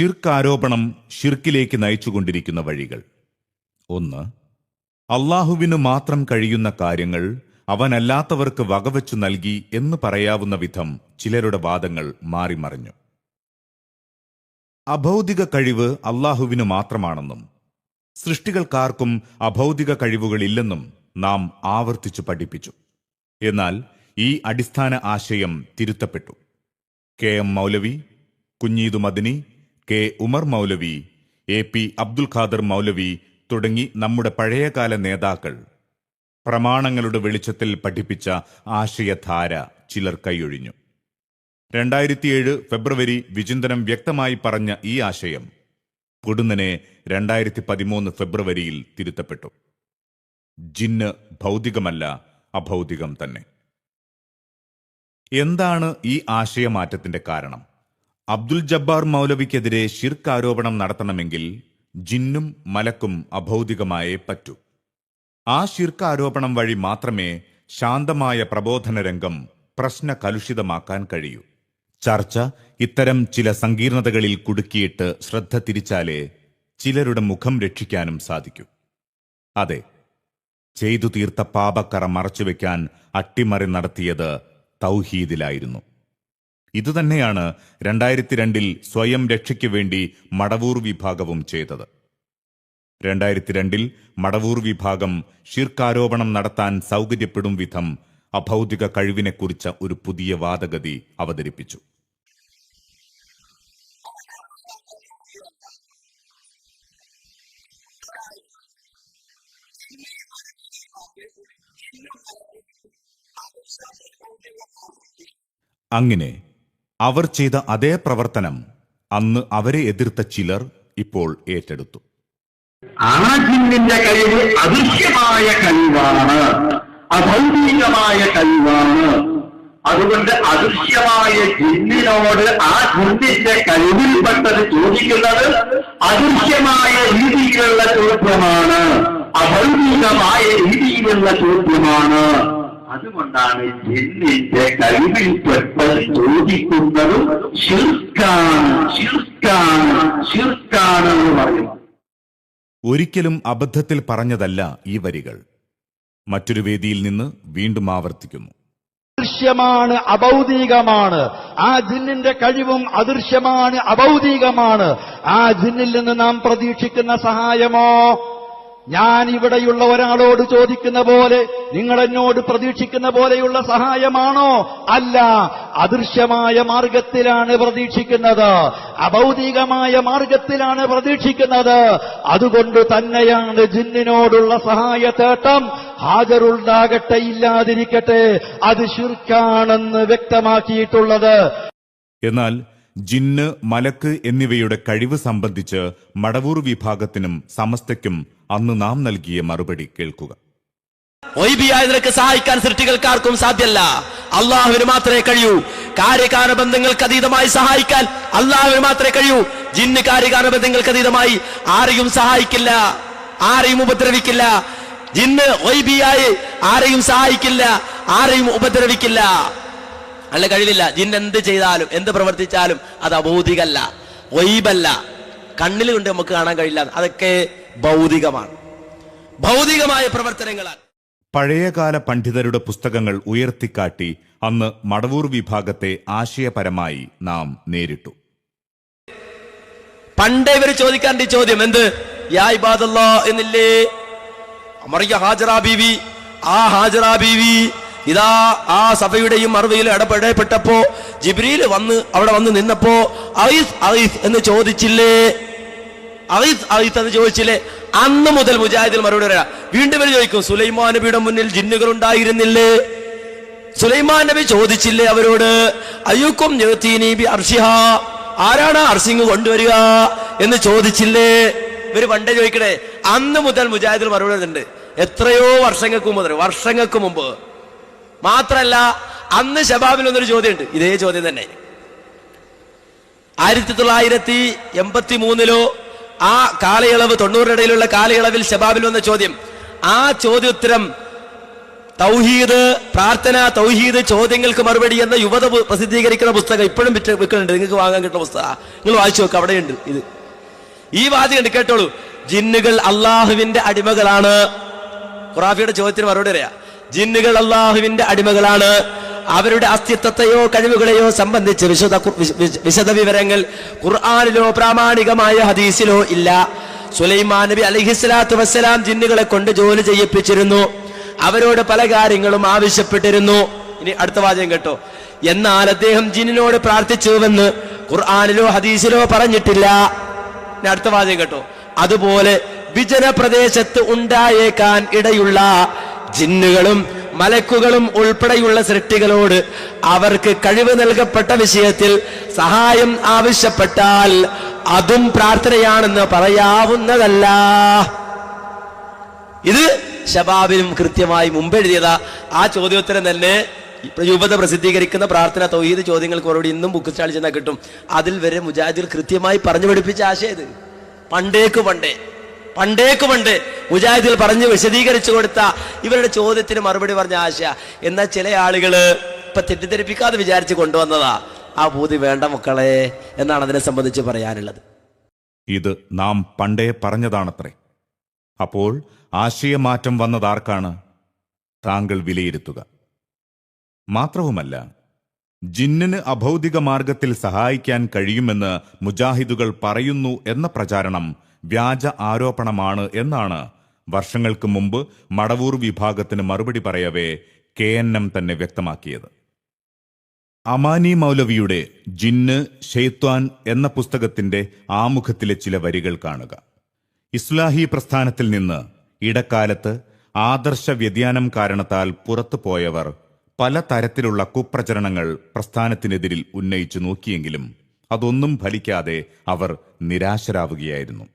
ശിർക്കാരോപണം ഷിർക്കിലേക്ക് നയിച്ചുകൊണ്ടിരിക്കുന്ന വഴികൾ. 1. അള്ളാഹുവിനു മാത്രം കഴിയുന്ന കാര്യങ്ങൾ അവനല്ലാത്തവർക്ക് വകവച്ചു നൽകി എന്ന് പറയാവുന്ന വിധം ചിലരുടെ വാദങ്ങൾ മാറിമറിഞ്ഞു. അഭൗതിക കഴിവ് അള്ളാഹുവിനു മാത്രമാണെന്നും സൃഷ്ടികൾക്കാർക്കും അഭൗതിക കഴിവുകളില്ലെന്നും നാം ആവർത്തിച്ചു പഠിപ്പിച്ചു. എന്നാൽ ഈ അടിസ്ഥാന ആശയം തിരുത്തപ്പെട്ടു. KM മൗലവി, കുഞ്ഞീദു മദനി, K ഉമർ മൗലവി, AP അബ്ദുൽ ഖാദർ മൗലവി തുടങ്ങി നമ്മുടെ പഴയകാല നേതാക്കൾ പ്രമാണങ്ങളുടെ വെളിച്ചത്തിൽ പഠിപ്പിച്ച ആശയധാര ചിലർ കൈയൊഴിഞ്ഞു. 2007 ഫെബ്രുവരി വിചിന്തനം വ്യക്തമായി പറഞ്ഞ ഈ ആശയം പൊടുന്നനെ 2013 ഫെബ്രുവരിയിൽ തിരുത്തപ്പെട്ടു. ജിന്ന് ഭൗതികമല്ല, അഭൗതികം തന്നെ. എന്താണ് ഈ ആശയമാറ്റത്തിന്റെ കാരണം? അബ്ദുൽ ജബ്ബാർ മൗലവിക്കെതിരെ ശിർക്ക് ആരോപണം നടത്തണമെങ്കിൽ ജിന്നും മലക്കും അഭൗതികമായേ പറ്റൂ. ആ ശിർക്ക് ആരോപണം വഴി മാത്രമേ ശാന്തമായ പ്രബോധന രംഗം പ്രശ്നകലുഷിതമാക്കാൻ കഴിയൂ. ചർച്ച ഇത്തരം ചില സങ്കീർണതകളിൽ കുടുക്കിയിട്ട് ശ്രദ്ധ തിരിച്ചാലേ ചിലരുടെ മുഖം രക്ഷിക്കാനും സാധിക്കൂ. അതെ, ചെയ്തു തീർത്ത പാപക്കറ മറച്ചുവെക്കാൻ അട്ടിമറി നടത്തിയത് തൗഹീദിലായിരുന്നു. ഇതുതന്നെയാണ് 2002 സ്വയം രക്ഷയ്ക്ക് വേണ്ടി മടവൂർ വിഭാഗവും ചെയ്തത്. 2002 മടവൂർ വിഭാഗം ശിർക്കാരോപണം നടത്താൻ സൗകര്യപ്പെടും വിധം അഭൗതിക കഴിവിനെക്കുറിച്ച ഒരു പുതിയ വാദഗതി അവതരിപ്പിച്ചു. അങ്ങനെ അവർ ചെയ്ത അതേ പ്രവർത്തനം അന്ന് അവരെ എതിർത്ത ചിലർ ഇപ്പോൾ ഏറ്റെടുത്തു. ആ ജിന്നിന്റെ കഴിവ് അദൃശ്യമായ കഴിവാണ്, അഭൗതികമായ കഴിവാണ്. അതുകൊണ്ട് അദൃശ്യമായ ജിന്നിനോട് ആ ജിന്നിന്റെ കഴിവിൽപ്പെട്ടത് ചോദിക്കുന്നത് അദൃശ്യമായ രീതിയിലുള്ള ചോദ്യമാണ്, അഭൗതികമായ രീതിയിലുള്ള ചോദ്യമാണ്. അതുകൊണ്ടാണ് ജിന്നിന്റെ കഴിവിൽപ്പെട്ടത് ചോദിക്കുന്നതും ശിർക്കാണ്, ശിർക്കാണ്, ശിർക്കാണ് എന്ന് പറയുന്നു. ഒരിക്കലും അബദ്ധത്തിൽ പറഞ്ഞതല്ല ഈ വരികൾ. മറ്റൊരു വേദിയിൽ നിന്ന് വീണ്ടും ആവർത്തിക്കുന്നു. അദൃശ്യമാണ്, അഭൗതികമാണ്. ആ ജിന്നിന്റെ കഴിവും അദൃശ്യമാണ്, അഭൗതികമാണ്. ആ ജിന്നിൽ നിന്ന് നാം പ്രതീക്ഷിക്കുന്ന സഹായമോ ഞാൻ ഇവിടെയുള്ള ഒരാളോട് ചോദിക്കുന്ന പോലെ, നിങ്ങൾ എന്നോട് പ്രതീക്ഷിക്കുന്ന പോലെയുള്ള സഹായമാണോ? അല്ല. അദൃശ്യമായ മാർഗത്തിലാണ് പ്രതീക്ഷിക്കുന്നത്, അഭൗതികമായ മാർഗത്തിലാണ് പ്രതീക്ഷിക്കുന്നത്. അതുകൊണ്ട് തന്നെയാണ് ജിന്നിനോടുള്ള സഹായത്തേട്ടം ഹാജറുണ്ടാകട്ടെ ഇല്ലാതിരിക്കട്ടെ അത് ശിർക്കാണെന്ന് വ്യക്തമാക്കിയിട്ടുള്ളത്. എന്നാൽ ജിന്ന്, മലക്ക് എന്നിവയുടെ കഴിവ് സംബന്ധിച്ച് മടവൂർ വിഭാഗത്തിനും സമസ്തയ്ക്കും അന്ന് നാം നൽകിയ മറുപടി കേൾക്കുക. ഒയ്ബിയായതിനൊക്കെ സഹായിക്കാൻ സൃഷ്ടികൾക്കാർക്കും സാധ്യല്ല, അള്ളാഹുവിന് മാത്രമേ കഴിയൂ. കാര്യകാരണ ബന്ധങ്ങൾക്ക് അതീതമായി സഹായിക്കാൻ അള്ളാഹുവിന് മാത്രമേ കഴിയൂ. ജിന്ന് കാര്യകാരണ ബന്ധങ്ങൾക്ക് അതീതമായി ആരെയും സഹായിക്കില്ല, ആരെയും ഉപദ്രവിക്കില്ല. ജിന്ന് ഒയ്ബിയായി ആരെയും സഹായിക്കില്ല, ആരെയും ഉപദ്രവിക്കില്ല. അല്ല, കഴിവില്ല. ജിന്ന് എന്ത് ചെയ്താലും എന്ത് പ്രവർത്തിച്ചാലും അത് അഭൗതികല്ല, ഒയ്ബല്ല. കണ്ണിൽ കൊണ്ട് നമുക്ക് കാണാൻ കഴിയില്ല. അതൊക്കെ ഭൗതികമാണ്, ഭൗതികമായ പ്രവർത്തനങ്ങളാണ്. പഴയകാല പണ്ഡിതരുടെ പുസ്തകങ്ങൾ ഉയർത്തിക്കാട്ടി അന്ന് മടവൂർ വിഭാഗത്തെ ആശയപരമായി നാം നേരിട്ടു. പണ്ടേ ഇവർ ചോദിക്കാണ്ട് ചോദ്യം എന്ത്? യാ ഇബാദല്ലാ എന്നില്ലേ മറിയ ഹാജറ ബീവി. ആ ഹാജറ ബീവി ഇതാ ആ സഭയുടെയും മറുവയിൽ ഇടപെടപ്പെട്ടപ്പോ ജിബ്രീൽ അവിടെ വന്ന് നിന്നപ്പോ ഐസ് ഐസ് എന്ന് ചോദിച്ചില്ലേ? ഐസ് ഐസ് എന്ന് ചോദിച്ചില്ലേ? അന്ന് മുതൽ മുജാഹിദിൽ മറുപടി പറയാം. വീണ്ടും ഇവർ ചോദിക്കും, സുലൈമാൻ നബിയുടെ മുന്നിൽ ജിന്നുകൾ ഉണ്ടായിരുന്നില്ലേ? സുലൈമാൻ നബി ചോദിച്ചില്ലേ അവരോട്, അയ്യുക്കും ആരാണ് അർസിങ് കൊണ്ടുവരിക എന്ന് ചോദിച്ചില്ലേ? ഇവര് പണ്ടേ ചോദിക്കണേ. അന്ന് മുതൽ മുജാഹിദിൽ മറുപടി വരുന്നുണ്ട്. എത്രയോ വർഷങ്ങൾക്ക് മുമ്പ് മാത്രല്ല, അന്ന് ശബാബിൽ ഒന്നൊരു ചോദ്യമുണ്ട്, ഇതേ ചോദ്യം തന്നെ. 1983 ആ കാലയളവ് 90 ഇടയിലുള്ള കാലയളവിൽ ശബാബിൽ വന്ന ചോദ്യം. ആ ചോദ്യോത്തരം തൗഹീദ് പ്രാർത്ഥന, തൗഹീദ് ചോദ്യങ്ങൾക്ക് മറുപടി എന്ന യുവത പ്രസിദ്ധീകരിക്കുന്ന പുസ്തകം ഇപ്പോഴും വിൽക്കുന്നുണ്ട്. നിങ്ങൾക്ക് വാങ്ങാൻ കിട്ടുന്ന പുസ്തകം നിങ്ങൾ വായിച്ചു നോക്കുക, അവിടെയുണ്ട് ഇത്. ഈ വാചകം കേട്ടോളൂ. ജിന്നുകൾ അള്ളാഹുവിന്റെ അടിമകളാണ്. ഖുറാഫിയുടെ ചോദ്യത്തിന് മറുപടി പറയാ. ജിന്നുകൾ അള്ളാഹുവിന്റെ അടിമകളാണ്. അവരുടെ അസ്തിത്വത്തെയോ കഴിവുകളെയോ സംബന്ധിച്ച് വിശദ വിവരങ്ങൾ ഖുർആനിലോ പ്രാമാണികമായ ഹദീസിലോ ഇല്ല. സുലൈമാൻ നബി അലൈഹിസ്സലാത്തു വസ്സലാം ജിന്നുകളെ കൊണ്ട് ജോലി ചെയ്യിപ്പിച്ചിരുന്നു. അവരോട് പല കാര്യങ്ങളും ആവശ്യപ്പെട്ടിരുന്നു. ഇനി അടുത്ത വാചകം കേട്ടോ. എന്നാൽ അദ്ദേഹം ജിന്നിനോട് പ്രാർത്ഥിച്ചുവെന്ന് ഖുർആനിലോ ഹദീസിലോ പറഞ്ഞിട്ടില്ല. ഇനി അടുത്ത വാചകം കേട്ടോ. അതുപോലെ വിജന പ്രദേശത്ത് ഉണ്ടായേക്കാൻ ഇടയുള്ള ജിന്നുകളും മലക്കുകളും ഉൾപ്പെടെയുള്ള സൃഷ്ടികളോട് അവർക്ക് കഴിവ് നൽകപ്പെട്ട വിഷയത്തിൽ സഹായം ആവശ്യപ്പെട്ടാൽ അതും പ്രാർത്ഥനയാണെന്ന് പറയാവുന്നതല്ല. ഇത് ശബാബിനും കൃത്യമായി മുമ്പെഴുതിയതാ. ആ ചോദ്യോത്തരം തന്നെ യുവത പ്രസിദ്ധീകരിക്കുന്ന പ്രാർത്ഥന തൗഹീദ് ചോദ്യങ്ങൾക്ക് മറുപടി ഇന്നും ബുക്ക് സ്റ്റാളിൽ ചെന്നാൽ കിട്ടും. അതിൽ വരെ മുജാഹിദുകൾ കൃത്യമായി പറഞ്ഞു പഠിപ്പിച്ച ആശയം ഇത്. പണ്ടേക്ക് പണ്ട് മുജാഹിദുകൾ പറഞ്ഞ് വിശദീകരിച്ചു കൊടുത്ത ഇവരുടെ ചോദ്യത്തിന് മറുപടി പറഞ്ഞ ആശയ. എന്നാൽ ചില ആളുകള് ഇപ്പൊ തെറ്റിദ്ധരിപ്പിക്കാതെ വിചാരിച്ച് കൊണ്ടുവന്നതാ. ആ ബൂതി വേണ്ട മക്കളെ എന്നാണ് അതിനെ സംബന്ധിച്ച് പറയാനുള്ളത്. ഇത് നാം പണ്ടേ പറഞ്ഞതാണത്രേ. അപ്പോൾ ആശയമാറ്റം വന്നതാർക്കാണ്? താങ്കൾ വിലയിരുത്തുക. മാത്രവുമല്ല, ജിന്നിന് അഭൗതിക മാർഗത്തിൽ സഹായിക്കാൻ കഴിയുമെന്ന് മുജാഹിദുകൾ പറയുന്നു എന്ന പ്രചാരണം വ്യാജ ആരോപണമാണ് എന്നാണ് വർഷങ്ങൾക്ക് മുമ്പ് മടവൂർ വിഭാഗത്തിന് മറുപടി പറയവേ KNM തന്നെ വ്യക്തമാക്കിയത്. അമാനി മൗലവിയുടെ ജിന്ന് ഷെയ്ത്വാൻ എന്ന പുസ്തകത്തിന്റെ ആമുഖത്തിലെ ചില വരികൾ കാണുക. ഇസ്ലാഹി പ്രസ്ഥാനത്തിൽ നിന്ന് ഇടക്കാലത്ത് ആദർശ വ്യതിയാനം കാരണത്താൽ പുറത്തു പോയവർ പല തരത്തിലുള്ള കുപ്രചരണങ്ങൾ പ്രസ്ഥാനത്തിനെതിരിൽ ഉന്നയിച്ചു നോക്കിയെങ്കിലും അതൊന്നും ഫലിക്കാതെ അവർ നിരാശരാവുകയായിരുന്നു.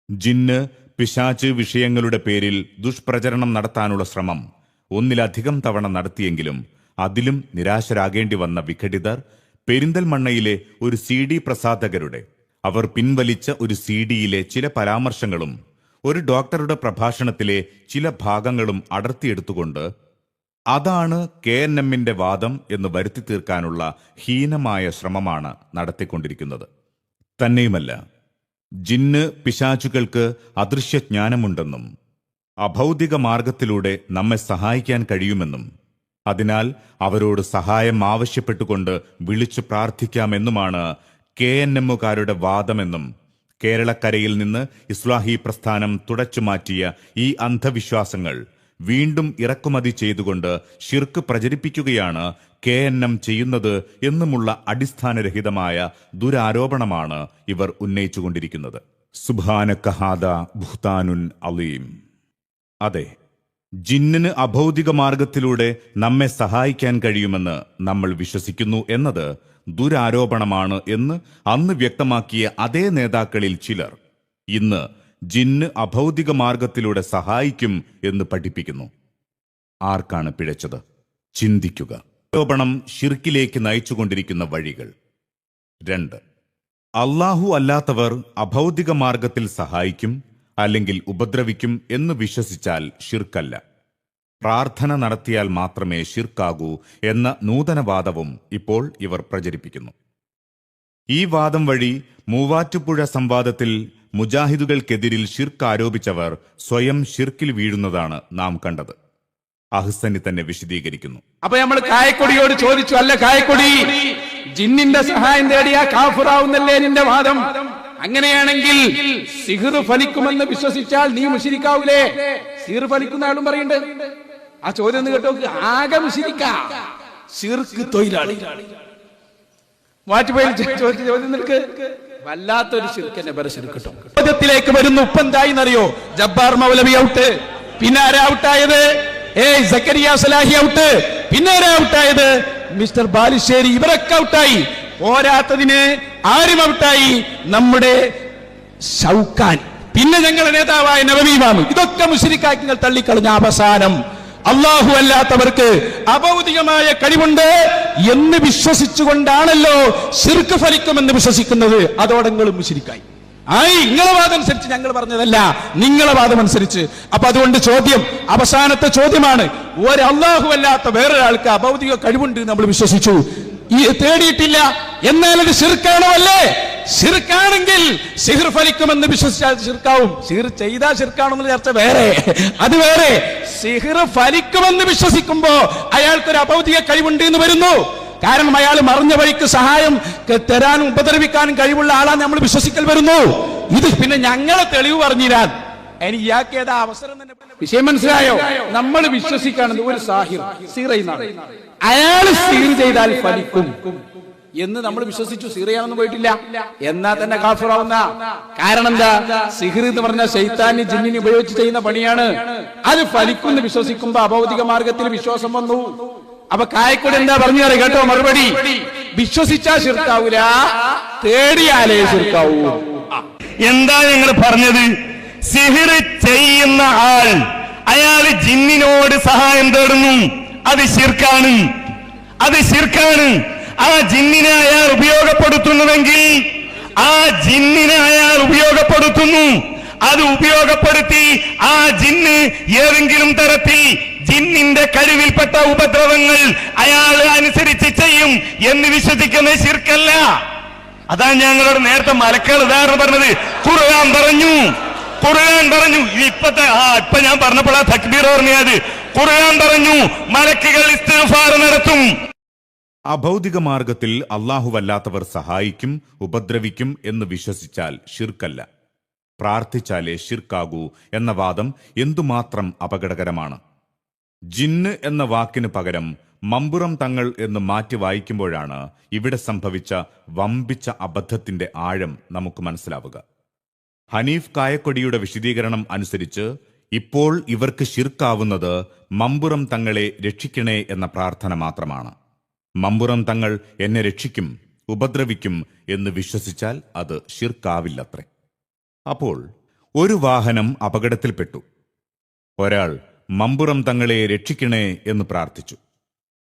ജിന്ന് പിശാച് വിഷയങ്ങളുടെ പേരിൽ ദുഷ്പ്രചരണം നടത്താനുള്ള ശ്രമം ഒന്നിലധികം തവണ നടത്തിയെങ്കിലും അതിലും നിരാശരാകേണ്ടി വന്ന വിഘടിതർ പെരിന്തൽമണ്ണയിലെ ഒരു CD പ്രസാധകരുടെ അവർ പിൻവലിച്ച ഒരു CDയിലെ ചില പരാമർശങ്ങളും ഒരു ഡോക്ടറുടെ പ്രഭാഷണത്തിലെ ചില ഭാഗങ്ങളും അടർത്തിയെടുത്തുകൊണ്ട് അതാണ് KNMന്റെ വാദം എന്ന് വരുത്തി തീർക്കാനുള്ള ഹീനമായ ശ്രമമാണ് നടത്തിക്കൊണ്ടിരിക്കുന്നത്. തന്നെയുമല്ല, ജിന്ന് പിശാചുകൾക്ക് അദൃശ്യജ്ഞാനമുണ്ടെന്നും അഭൗതിക മാർഗത്തിലൂടെ നമ്മെ സഹായിക്കാൻ കഴിയുമെന്നും അതിനാൽ അവരോട് സഹായം ആവശ്യപ്പെട്ടുകൊണ്ട് വിളിച്ചു പ്രാർത്ഥിക്കാമെന്നുമാണ് KNMകാരുടെ വാദമെന്നും കേരളക്കരയിൽ നിന്ന് ഇസ്ലാഹി പ്രസ്ഥാനം തുടച്ചുമാറ്റിയ ഈ അന്ധവിശ്വാസങ്ങൾ വീണ്ടും ഇറക്കുമതി ചെയ്തുകൊണ്ട് ശിർക്ക് പ്രചരിപ്പിക്കുകയാണ് KNM ചെയ്യുന്നത് എന്നുമുള്ള അടിസ്ഥാനരഹിതമായ ദുരാരോപണമാണ് ഇവർ ഉന്നയിച്ചുകൊണ്ടിരിക്കുന്നത്. സുബ്ഹാനക ഹാദാ ബുഹ്താനുൻ അലീം. അതെ, ജിന്നിന് അഭൗതിക മാർഗത്തിലൂടെ നമ്മെ സഹായിക്കാൻ കഴിയുമെന്ന് നമ്മൾ വിശ്വസിക്കുന്നു എന്നത് ദുരാരോപണമാണ് എന്ന് അന്ന് വ്യക്തമാക്കിയ അതേ നേതാക്കളിൽ ചിലർ ഇന്ന് ജിന്ന് അഭൗതിക മാർഗത്തിലൂടെ സഹായിക്കും എന്ന് പഠിപ്പിക്കുന്നു. ആർക്കാണ് പിഴച്ചത്? ചിന്തിക്കുക. ആരോപണം ശിർക്കിലേക്ക് നയിച്ചുകൊണ്ടിരിക്കുന്ന വഴികൾ. 2. അല്ലാഹു അല്ലാത്തവർ അഭൗതിക മാർഗത്തിൽ സഹായിക്കും അല്ലെങ്കിൽ ഉപദ്രവിക്കും എന്ന് വിശ്വസിച്ചാൽ ഷിർക്കല്ല. പ്രാർത്ഥന നടത്തിയാൽ മാത്രമേ ഷിർക്കാകൂ എന്ന നൂതനവാദവും ഇപ്പോൾ ഇവർ പ്രചരിപ്പിക്കുന്നു. ഈ വാദം വഴി മൂവാറ്റുപുഴ സംവാദത്തിൽ മുജാഹിദുകൾക്കെതിരിൽ ഷിർക്ക് ആരോപിച്ചവർ സ്വയം ഷിർക്കിൽ വീഴുന്നതാണ് നാം കണ്ടത്. അഹ്സനി തന്നെ വിശദീകരിക്കുന്നു. അപ്പൊ നമ്മൾ കായക്കൊടിയോട് ചോദിച്ചു, അല്ല കായക്കൊടി, ജിന്നിന്റെ സഹായം തേടിയാ കാഫിറാവുന്നല്ലേ നിന്റെ വാദം? അങ്ങനെയാണെങ്കിൽ സിഹിർ ഫലിക്കുമെന്ന് വിശ്വസിച്ചാൽ നീ മുശ്രിക്കാവൂലേ? സിഹിർ ഫലിക്കുന്ന ആളും പറയുന്നുണ്ട്. ആ ചോദ്യം ഒന്ന് കേട്ടോ, ആകെ മുശ്രിക്കാ, ശിർക്ക് തൊഴിലാളി. മാറ്റുപോയി ചോദ്യം നിൽക്ക്, വല്ലാത്തൊരു ശിർക്കന്നെ പേരെ ശിർക്കിട്ടും. ചോദ്യത്തിലേക്ക് വരുന്ന ഉപ്പെന്തായി എന്നറിയോ? ജബ്ബാർ മൗലവി ഔട്ട്, പിന്നെ ആരാ ഔട്ടായത്? സക്കരിയ സലാഹി ഔട്ട്, പിന്നെ ആരാ ഔട്ടായത്? മിസ്റ്റർ ബാലുശ്ശേരി. ഇവരൊക്കെ ഔട്ടായി. പോരാത്തതിന് ആരും ഔട്ടായി? നമ്മുടെ ഷൗക്കാൻ, പിന്നെ ഞങ്ങളുടെ നേതാവായ നബവി ഇമാം. ഇതൊക്കെ മുശ്രിക്കാക്കി നിങ്ങൾ തള്ളിക്കളഞ്ഞ അവസാനം അല്ലാഹു അല്ലാത്തവർക്ക് അഭൗതികമായ കഴിവുണ്ട് എന്ന് വിശ്വസിച്ചുകൊണ്ടാണല്ലോ ശിർക്ക് ഫലിക്കുമെന്ന് വിശ്വസിക്കുന്നത്. അതോടെ നിങ്ങൾ മുശ്രിക്കായി. നിങ്ങളെ വാദം അനുസരിച്ച് ഞങ്ങൾ പറഞ്ഞതല്ല, നിങ്ങളെ വാദം അനുസരിച്ച്. അപ്പൊ അതുകൊണ്ട് ചോദ്യം, അവസാനത്തെ ചോദ്യമാണ്, ഒരു അല്ലാഹു അല്ലാത്ത വേറൊരാൾക്ക് അഭൗതിക കഴിവുണ്ട് നമ്മൾ വിശ്വസിച്ചു, തേടിയിട്ടില്ല, എന്നാൽ അത് ശിർക്കാണോ? അല്ലേ? ശിർക്കാണെങ്കിൽ സിഹർ ഫലിക്കുമെന്ന് വിശ്വസിച്ചാൽ ശിർക്കാവും. സിഹർ ചെയ്താൽ ശിർക്കാണെന്നുള്ള ചർച്ച വേറെ, അത് വേറെ. സിഹർ ഫലിക്കുമെന്ന് വിശ്വസിക്കുമ്പോ അയാൾക്കൊരു അഭൗതിക കഴിവുണ്ട് എന്ന് വരുന്നു. കാരണം അയാൾ മറിഞ്ഞ വഴിക്ക് സഹായം തരാനും ഉപദ്രവിക്കാനും കഴിവുള്ള ആളാണ് നമ്മൾ വിശ്വസിക്കൽ വരുന്നു. ഇത് പിന്നെ ഞങ്ങളെ തെളിവ് പറഞ്ഞിരാൻ എനിക്ക് ഇയാൾക്ക് ഏതാ അവസരം തന്നെ. വിഷയം മനസ്സിലായോ? നമ്മൾ വിശ്വസിക്കാണെന്ന് ഒരു സാഹിർ സീറയുന്നാണ്, അയാൾ സീർ ചെയ്താൽ ഫലിക്കും എന്ന് നമ്മൾ വിശ്വസിച്ചു. സീറയാണെന്ന് പോയിട്ടില്ല, എന്നാ തന്നെ കാഫിറാവുന്ന. കാരണം എന്താ? സിഹിർ എന്ന് പറഞ്ഞ ശൈത്താനി ജിന്നിനെ ഉപയോഗിച്ച് ചെയ്യുന്ന പണിയാണ്. അത് ഫലിക്കുമെന്ന് വിശ്വസിക്കുമ്പോ അഭൗതിക മാർഗത്തിൽ വിശ്വാസം വന്നു. അപ്പൊ കായക്കൂടെ എന്താ പറഞ്ഞു കേട്ടോ? മറുപടി, വിശ്വസിച്ചാ ശിർക്കാവൂല, തേടിയാലേ ശിർക്കാവൂ. എന്താ ഞങ്ങൾ പറഞ്ഞത്? സിഹിർ ചെയ്യുന്ന ആൾ അയാൾ ജിന്നിനോട് സഹായം തേടുന്നു, അത് ശിർക്കാണ്, അത് ശിർക്കാണ്. ആ ജിന്നിനെ അയാൾ ഉപയോഗപ്പെടുത്തുന്നുവെങ്കിൽ ആ ജിന്നിനെ അയാൾ ഉപയോഗപ്പെടുത്തുന്നു, അത് ഉപയോഗപ്പെടുത്തി ആ ജിന്ന് ഏതെങ്കിലും തരത്തിൽ ജിന്നിന്റെ കഴിവിൽപ്പെട്ട ഉപദ്രവങ്ങൾ അയാൾ അനുസരിച്ച് ചെയ്യും എന്ന് വിശ്വസിക്കുന്ന ശിർക്കല്ല. അതാണ് ഞങ്ങളോട് നേരത്തെ മലക്കൾ ഉദാഹരണം പറഞ്ഞത്. ഖുർആൻ പറഞ്ഞു, ഖുർആൻ പറഞ്ഞു. ഇപ്പൊ ഞാൻ പറഞ്ഞപ്പോഴാ തക്ബീർ ഓർമ്മയത്. ഖുർആൻ പറഞ്ഞു മലക്കുകൾ ഇസ്തിഗ്ഫാർ നടത്തും. അഭൗതിക മാർഗത്തിൽ അല്ലാഹുവല്ലാത്തവർ സഹായിക്കും, ഉപദ്രവിക്കും എന്ന് വിശ്വസിച്ചാൽ ഷിർക്കല്ല. പ്രാർത്ഥിച്ചാലേ ഷിർക്കാകൂ എന്ന വാദം എന്തുമാത്രം അപകടകരമാണ്. ജിന്ന് എന്ന വാക്കിന് പകരം മമ്പുറം തങ്ങൾ എന്ന് മാറ്റി വായിക്കുമ്പോഴാണ് ഇവിടെ സംഭവിച്ച വമ്പിച്ച അബദ്ധത്തിന്റെ ആഴം നമുക്ക് മനസ്സിലാവുക. ഹനീഫ് കായക്കൊടിയുടെ വിശദീകരണം അനുസരിച്ച് ഇപ്പോൾ ഇവർക്ക് ഷിർക്കാവുന്നത് മമ്പുറം തങ്ങളെ രക്ഷിക്കണേ എന്ന പ്രാർത്ഥന മാത്രമാണ്. മമ്പുറം തങ്ങൾ എന്നെ രക്ഷിക്കും, ഉപദ്രവിക്കും എന്ന് വിശ്വസിച്ചാൽ അത് ഷിർക്കാവില്ലത്രേ. അപ്പോൾ ഒരു വാഹനം അപകടത്തിൽപ്പെട്ടു. ഒരാൾ മമ്പുറം തങ്ങളെ രക്ഷിക്കണേ എന്ന് പ്രാർത്ഥിച്ചു.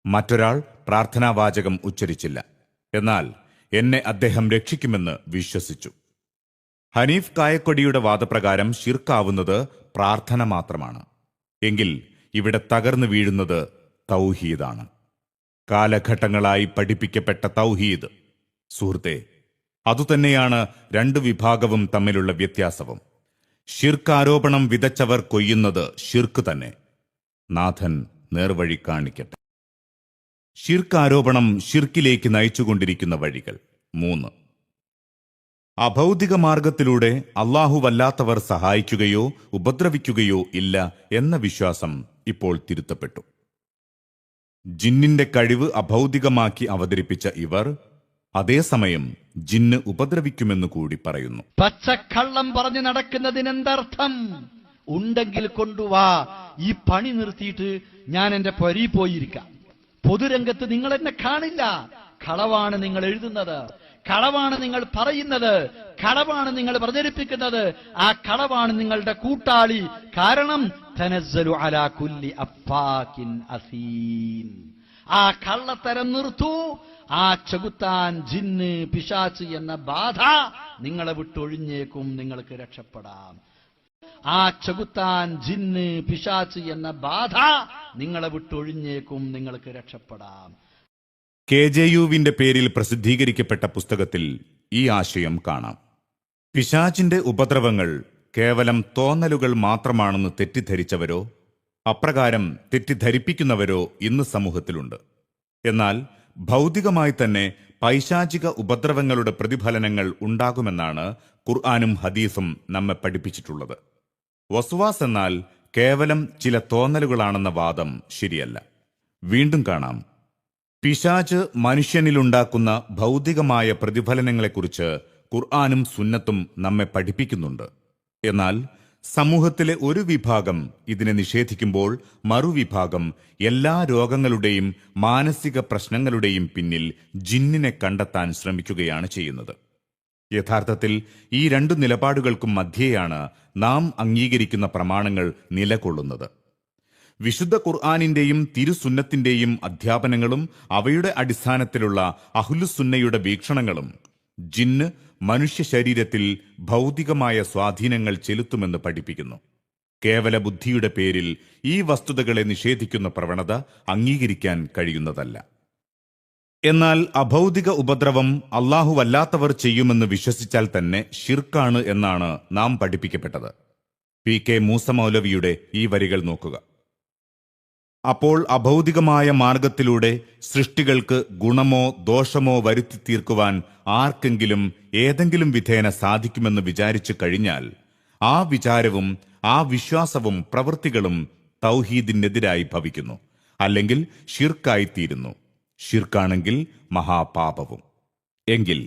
മറ്റൊരാൾ പ്രാർത്ഥനാവാചകം ഉച്ചരിച്ചില്ല, എന്നാൽ എന്നെ അദ്ദേഹം രക്ഷിക്കുമെന്ന് വിശ്വസിച്ചു. ഹനീഫ് കായക്കൊടിയുടെ വാദപ്രകാരം ഷിർക്കാവുന്നത് പ്രാർത്ഥന മാത്രമാണ്. എങ്കിൽ ഇവിടെ തകർന്നു വീഴുന്നത് തൗഹീദാണ്. കാലഘട്ടങ്ങളായി പഠിപ്പിക്കപ്പെട്ട തൗഹീദ്. സുഹൃത്തെ, അതുതന്നെയാണ് രണ്ടു വിഭാഗവും തമ്മിലുള്ള വ്യത്യാസവും. ഷിർക്കാരോപണം വിതച്ചവർ കൊയ്യുന്നത് ഷിർക്ക് തന്നെ. നാഥൻ നേർവഴി കാണിക്കട്ടെ. ഷിർക്കാരോപണം ഷിർക്കിലേക്ക് നയിച്ചുകൊണ്ടിരിക്കുന്ന വഴികൾ 3. അഭൗതിക മാർഗത്തിലൂടെ അല്ലാഹുവല്ലാത്തവർ സഹായിക്കുകയോ ഉപദ്രവിക്കുകയോ ഇല്ല എന്ന വിശ്വാസം ഇപ്പോൾ തിരുത്തപ്പെട്ടു. ജിന്നിന്റെ കഴിവ് അഭൗതികമാക്കി അവതരിപ്പിച്ച ഇവർ അതേസമയം ജിന്ന് ഉപദ്രവിക്കുമെന്ന് കൂടി പറയുന്നു. പച്ചക്കള്ളം പറഞ്ഞു നടക്കുന്നതിനെന്തർത്ഥം? ഉണ്ടെങ്കിൽ കൊണ്ടുവാ, ഈ പണി നിർത്തിയിട്ട് ഞാൻ എന്റെ പൊരി പോയിരിക്കാം. പൊതുരംഗത്ത് നിങ്ങൾ എന്നെ കാണില്ല. കളവാണ് നിങ്ങൾ എഴുതുന്നത്, കളവാണ് നിങ്ങൾ പറയുന്നത്, കളവാണ് നിങ്ങൾ പ്രചരിപ്പിക്കുന്നത്. ആ കളവാണ് നിങ്ങളുടെ കൂട്ടാളി. കാരണം തനസ്സലു അലാ കുല്ലി അഫാകിൻ അസീം. ആ കള്ളത്തരം നിർത്തൂ. ആ ചെകുത്താൻ, ജിന്ന്, പിശാച്ച് എന്ന ബാധ നിങ്ങളെ വിട്ടൊഴിഞ്ഞേക്കും, നിങ്ങൾക്ക് രക്ഷപ്പെടാം. ആ ചെകുത്താൻ, ജിന്ന്, പിശാച്ച് എന്ന ബാധ നിങ്ങളെ വിട്ടൊഴിഞ്ഞേക്കും, നിങ്ങൾക്ക് രക്ഷപ്പെടാം. KJUവിന്റെ പേരിൽ പ്രസിദ്ധീകരിക്കപ്പെട്ട പുസ്തകത്തിൽ ഈ ആശയം കാണാം. പിശാചിന്റെ ഉപദ്രവങ്ങൾ കേവലം തോന്നലുകൾ മാത്രമാണെന്ന് തെറ്റിദ്ധരിച്ചവരോ അപ്രകാരം തെറ്റിദ്ധരിപ്പിക്കുന്നവരോ ഇന്ന് സമൂഹത്തിലുണ്ട്. എന്നാൽ ഭൗതികമായി തന്നെ പൈശാചിക ഉപദ്രവങ്ങളുടെ പ്രതിഫലനങ്ങൾ ഉണ്ടാകുമെന്നാണ് ഖുർആനും ഹദീസും നമ്മെ പഠിപ്പിച്ചിട്ടുള്ളത്. വസ്വാസ് എന്നാൽ കേവലം ചില തോന്നലുകളാണെന്ന വാദം ശരിയല്ല. വീണ്ടും കാണാം, പിശാച് മനുഷ്യനിലുണ്ടാക്കുന്ന ഭൗതികമായ പ്രതിഫലനങ്ങളെക്കുറിച്ച് ഖുർആനും സുന്നത്തും നമ്മെ പഠിപ്പിക്കുന്നുണ്ട്. എന്നാൽ സമൂഹത്തിലെ ഒരു വിഭാഗം ഇതിനെ നിഷേധിക്കുമ്പോൾ മറുവിഭാഗം എല്ലാ രോഗങ്ങളുടെയും മാനസിക പ്രശ്നങ്ങളുടെയും പിന്നിൽ ജിന്നിനെ കണ്ടെത്താൻ ശ്രമിക്കുകയാണ് ചെയ്യുന്നത്. യഥാർത്ഥത്തിൽ ഈ രണ്ടു നിലപാടുകൾക്കും മധ്യേയാണ് നാം അംഗീകരിക്കുന്ന പ്രമാണങ്ങൾ നിലകൊള്ളുന്നത്. വിശുദ്ധ ഖുർആനിന്റെയും തിരുസുന്നത്തിന്റെയും അധ്യാപനങ്ങളും അവയുടെ അടിസ്ഥാനത്തിലുള്ള അഹ്ലുസുന്നയുടെ വീക്ഷണങ്ങളും ജിന്ന് മനുഷ്യ ശരീരത്തിൽ ഭൗതികമായ സ്വാധീനങ്ങൾ ചെലുത്തുമെന്ന് പഠിപ്പിക്കുന്നു. കേവല ബുദ്ധിയുടെ പേരിൽ ഈ വസ്തുതകളെ നിഷേധിക്കുന്ന പ്രവണത അംഗീകരിക്കാൻ കഴിയുന്നതല്ല. എന്നാൽ അഭൗതിക ഉപദ്രവം അല്ലാഹുവല്ലാത്തവർ ചെയ്യുമെന്ന് വിശ്വസിച്ചാൽ തന്നെ ഷിർക്കാണ് എന്നാണ് നാം പഠിപ്പിക്കപ്പെട്ടത്. PK മൂസ മൗലവിയുടെ ഈ വരികൾ നോക്കുക. അപ്പോൾ അഭൗതികമായ മാർഗത്തിലൂടെ സൃഷ്ടികൾക്ക് ഗുണമോ ദോഷമോ വരുത്തി തീർക്കുവാൻ ആർക്കെങ്കിലും ഏതെങ്കിലും വിധേന സാധിക്കുമെന്ന് വിചാരിച്ചു കഴിഞ്ഞാൽ ആ വിചാരവും ആ വിശ്വാസവും പ്രവൃത്തികളും തൗഹീദിനെതിരായി ഭവിക്കുന്നു, അല്ലെങ്കിൽ ഷിർക്കായിത്തീരുന്നു. ഷിർക്കാണെങ്കിൽ മഹാപാപവും. എങ്കിൽ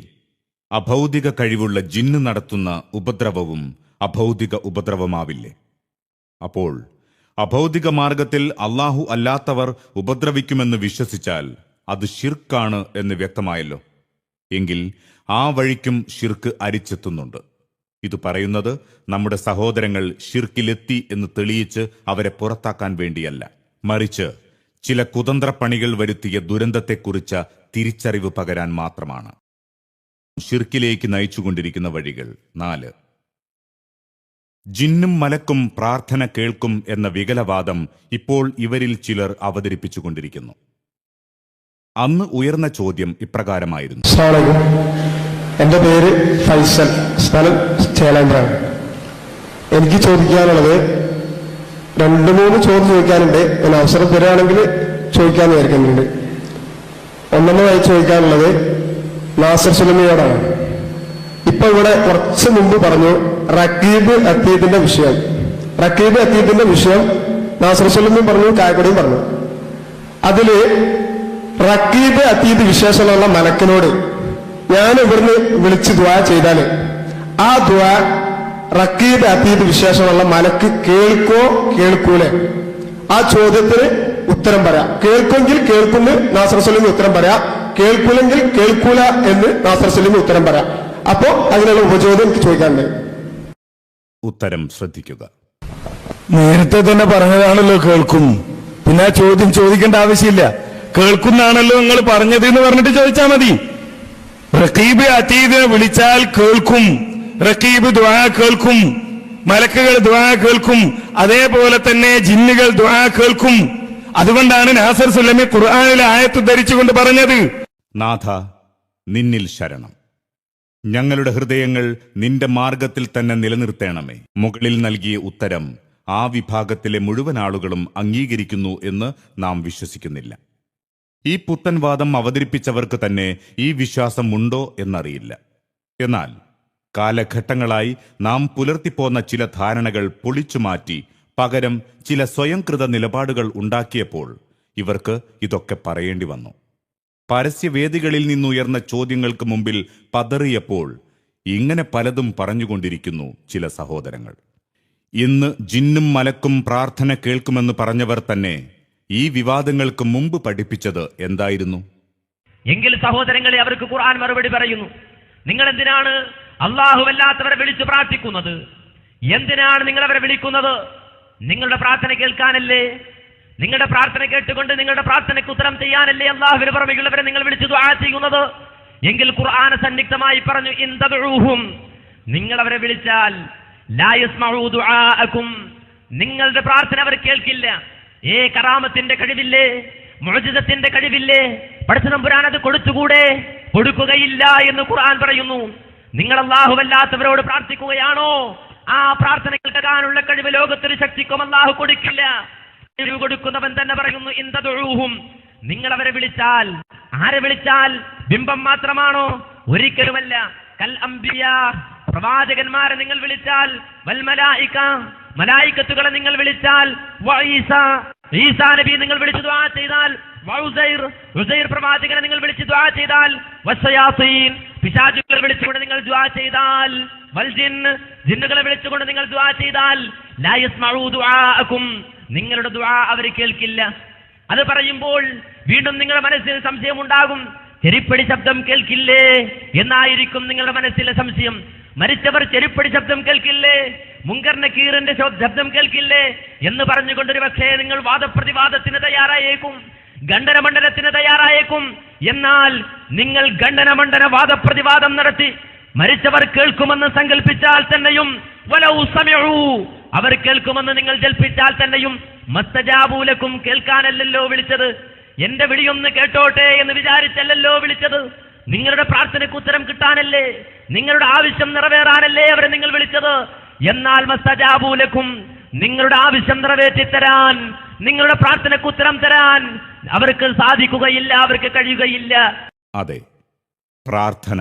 അഭൗതിക കഴിവുള്ള ജിന്ന് നടത്തുന്ന ഉപദ്രവവും അഭൗതിക ഉപദ്രവമാവില്ലേ? അപ്പോൾ അഭൗതിക മാർഗത്തിൽ അല്ലാഹു അല്ലാത്തവർ ഉപദ്രവിക്കുമെന്ന് വിശ്വസിച്ചാൽ അത് ഷിർക്കാണ് എന്ന് വ്യക്തമായല്ലോ. എങ്കിൽ ആ വഴിക്കും ഷിർക്ക് അരിച്ചെത്തുന്നുണ്ട്. ഇത് പറയുന്നത് നമ്മുടെ സഹോദരങ്ങൾ ഷിർക്കിലെത്തി എന്ന് തെളിയിച്ച് അവരെ പുറത്താക്കാൻ വേണ്ടിയല്ല, മറിച്ച് ചില കുതന്ത്രപ്പണികൾ വരുത്തിയ ദുരന്തത്തെക്കുറിച്ച തിരിച്ചറിവ് പകരാൻ മാത്രമാണ്. ഷിർക്കിലേക്ക് നയിച്ചുകൊണ്ടിരിക്കുന്ന വഴികൾ 4. ജിന്നും മലക്കും പ്രാർത്ഥന കേൾക്കും എന്ന വികലവാദം ഇപ്പോൾ ഇവരിൽ ചിലർ അവതരിപ്പിച്ചുകൊണ്ടിരിക്കുന്നു. അന്ന് ഉയർന്ന ചോദ്യം ഇപ്രകാരമായിരുന്നു. എന്റെ പേര് ഫൈസൽ, സ്ഥലം ചേലാമ്പ്രാണ്. എനിക്ക് ചോദിക്കാനുള്ളത് 2-3 ചോദ്യം ചോദിക്കാനുണ്ട്. ഞാൻ അവസരം തരികയാണെങ്കിൽ ചോദിക്കാമെന്ന് വിചാരിക്കുന്നുണ്ട്. ഒന്നാമതായി ചോദിക്കാനുള്ളത് നാസർ സുലമിയോടാണ്. ഇപ്പൊ ഇവിടെ കുറച്ച് മുമ്പ് പറഞ്ഞു റക്കീബ് അത്തീദിന്റെ വിഷയം. റക്കീബ് അത്തീദിന്റെ വിഷയം നാസർ സുലമി പറഞ്ഞു, കായക്കൊടിയും പറഞ്ഞു. അതില് റക്കീബ് അത്തീദ് വിശേഷമുള്ള മലക്കിനോട് ഞാൻ ഇവിടുന്ന് വിളിച്ച് ദുആ ചെയ്താല് ആ ദുആ റക്കീബ് അത്തീദ് വിശേഷമുള്ള മലക്ക് കേൾക്കോ കേൾക്കൂലേ? ആ ചോദ്യത്തിന് ഉത്തരം പറയാം. കേൾക്കുമെങ്കിൽ കേൾക്കുന്നു നാസർ സുലമി ഉത്തരം പറയാം, കേൾക്കൂലെങ്കിൽ കേൾക്കൂല എന്ന് നാസർ സുലമി ഉത്തരം പറയാം. അപ്പോ അതിനുള്ള ഉപചോദ്യം എനിക്ക് ചോദിക്കാനുണ്ട്. ഉത്തരം ശ്രദ്ധിക്കുക. നേരത്തെ തന്നെ പറഞ്ഞതാണല്ലോ കേൾക്കും. പിന്നെ ആ ചോദ്യം ചോദിക്കേണ്ട ആവശ്യമില്ല. കേൾക്കുന്നാണല്ലോ നിങ്ങൾ പറഞ്ഞത് എന്ന് പറഞ്ഞിട്ട് ചോദിച്ചാൽ മതി. റഖീബ് അതീദിനെ വിളിച്ചാൽ കേൾക്കും, റഖീബ് ദുആ കേൾക്കും, മലക്കുകൾ ദുആ കേൾക്കും, അതേപോലെ തന്നെ ജിന്നുകൾ ദുആ കേൾക്കും. അതുകൊണ്ടാണ് നാസർ സുലമി ഖുർആനിലെ ആയത്ത് ധരിച്ചുകൊണ്ട് പറഞ്ഞത്, നാഥ നിന്നിൽ ശരണം, ഞങ്ങളുടെ ഹൃദയങ്ങൾ നിന്റെ മാർഗത്തിൽ തന്നെ നിലനിർത്തേണമേ. മുകളിൽ നൽകിയ ഉത്തരം ആ വിഭാഗത്തിലെ മുഴുവൻ ആളുകളും അംഗീകരിക്കുന്നു എന്ന് നാം വിശ്വസിക്കുന്നില്ല. ഈ പുത്തൻവാദം അവതരിപ്പിച്ചവർക്ക് തന്നെ ഈ വിശ്വാസം ഉണ്ടോ എന്നറിയില്ല. എന്നാൽ കാലഘട്ടങ്ങളായി നാം പുലർത്തിപ്പോന്ന ചില ധാരണകൾ പൊളിച്ചുമാറ്റി പകരം ചില സ്വയംകൃത നിലപാടുകൾ ഉണ്ടാക്കിയപ്പോൾ ഇവർക്ക് ഇതൊക്കെ പറയേണ്ടി വന്നു. പരസ്യവേദികളിൽ നിന്നുയർന്ന ചോദ്യങ്ങൾക്ക് മുമ്പിൽ പതറിയപ്പോൾ ഇങ്ങനെ പലതും പറഞ്ഞുകൊണ്ടിരിക്കുന്നു ചില സഹോദരങ്ങൾ. ഇന്ന് ജിന്നും മലക്കും പ്രാർത്ഥന കേൾക്കുമെന്ന് പറഞ്ഞവർ തന്നെ ഈ വിവാദങ്ങൾക്ക് മുമ്പ് പഠിപ്പിച്ചത് എന്തായിരുന്നു? എങ്കിൽ സഹോദരങ്ങളെ, അവർക്ക് ഖുർആൻ മറുപടി പറയുന്നു. നിങ്ങൾ എന്തിനാണ് അല്ലാഹുവല്ലാത്തവരെ വിളിച്ച് പ്രാർത്ഥിക്കുന്നത്? എന്തിനാണ് നിങ്ങൾ അവരെ വിളിക്കുന്നത്? നിങ്ങളുടെ പ്രാർത്ഥന കേൾക്കാനല്ലേ? നിങ്ങളുടെ പ്രാർത്ഥന കേട്ടുകൊണ്ട് നിങ്ങളുടെ പ്രാർത്ഥനയ്ക്ക് ഉത്തരം ചെയ്യാനല്ലേ അല്ലാഹുവിന് പുറമെയുള്ളവരെ നിങ്ങൾ വിളിച്ച് ദുആ ചെയ്യുന്നത്? എങ്കിൽ ഖുർആൻ സന്നിഗ്ധമായി പറഞ്ഞു, ഇൻ തദ്ഉഹും, നിങ്ങൾ അവരെ വിളിച്ചാൽ ലാ യസ്മഉ ദുആഅകും, നിങ്ങളുടെ പ്രാർത്ഥന അവർ കേൾക്കില്ല. കറാമത്തിന്റെ കഴിവില്ലേ? മുഅ്ജിസത്തിന്റെ കഴിവില്ലേ? പടച്ചതമ്പുരാൻ അത് കൊടുത്തുകൂടെ? കൊടുക്കുകയില്ല എന്ന് ഖുർആൻ പറയുന്നു. നിങ്ങൾ അല്ലാഹുവല്ലാത്തവരോട് പ്രാർത്ഥിക്കുകയാണോ? ആ പ്രാർത്ഥന കേൾക്കാനുള്ള കഴിവ് ലോകത്തൊരു ശക്തിക്കും അല്ലാഹു കൊടുക്കില്ല. കഴിവ് കൊടുക്കുന്നവൻ തന്നെ പറയുന്നു, ഇൻ തദ്ഉഹും, നിങ്ങൾ അവരെ വിളിച്ചാൽ, ആരെ വിളിച്ചാൽ ബിംബം മാത്രമാണോ? ഒരിക്കലുമല്ല. കൽ അംബിയാ, പ്രവാചകന്മാരെ നിങ്ങൾ വിളിച്ചാൽ, വൽ മലായിക, മലായികത്തുകളെ നിങ്ങൾ വിളിച്ചാൽ, ഈസാ നബി നിങ്ങൾ വിളിച്ച് ദുആ ചെയ്താൽ, ഉസൈർ പ്രവാചകനെ നിങ്ങൾ വിളിച്ച് ദുആ ചെയ്താൽ, വശയാത്തീൻ, പിശാചുകളെ വിളിച്ചുകൊണ്ട് നിങ്ങൾ ദുആ ചെയ്താൽ, വൽ ജിന്ന്, ജിന്നുകളെ വിളിച്ചുകൊണ്ട് നിങ്ങൾ ദുആ ചെയ്താൽ, ലാ യസ്മഉ ദുആഅകും, നിങ്ങളുടെ ദുആ അവർ കേൾക്കില്ല. അത് പറയുമ്പോൾ വീണ്ടും നിങ്ങളുടെ മനസ്സിൽ സംശയം ഉണ്ടാകും. ചെരിപ്പടി ശബ്ദം കേൾക്കില്ലേ എന്നായിരിക്കും നിങ്ങളുടെ മനസ്സിലെ സംശയം. മരിച്ചവർ ചെരിപ്പടി ശബ്ദം കേൾക്കില്ലേ, മുങ്കർ നക്കീറിന്റെ ശബ്ദം കേൾക്കില്ലേ എന്ന് പറഞ്ഞുകൊണ്ടൊരു പക്ഷേ നിങ്ങൾ വാദപ്രതിവാദത്തിന് തയ്യാറായേക്കും, ഖണ്ഡനമണ്ഡലത്തിന് തയ്യാറായേക്കും. എന്നാൽ നിങ്ങൾ ഖണ്ഡനമണ്ഡന വാദപ്രതിവാദം നടത്തി മരിച്ചവർ കേൾക്കുമെന്ന് സങ്കല്പിച്ചാൽ തന്നെയും വലൗ സമിഉ, അവർ കേൾക്കുമെന്ന് നിങ്ങൾ ജൽപ്പിച്ചാൽ തന്നെയും മസ്തജാബൂലക്കും, കേൾക്കാനല്ലല്ലോ വിളിച്ചത്, എന്റെ വിളിയൊന്ന് കേട്ടോട്ടെ എന്ന് വിചാരിച്ചല്ലല്ലോ വിളിച്ചത്. നിങ്ങളുടെ പ്രാർത്ഥനയ്ക്ക് ഉത്തരം കിട്ടാനല്ലേ, നിങ്ങളുടെ ആവശ്യം നിറവേറാനല്ലേ അവരെ നിങ്ങൾ വിളിച്ചത്. എന്നാൽ മസ്തജാബൂലക്കും, നിങ്ങളുടെ ആവശ്യം നിറവേറ്റിത്തരാൻ, നിങ്ങളുടെ പ്രാർത്ഥനയ്ക്ക് ഉത്തരം തരാൻ അവർക്ക് സാധിക്കുകയില്ല, അവർക്ക് കഴിയുകയില്ല. അതെ, പ്രാർത്ഥന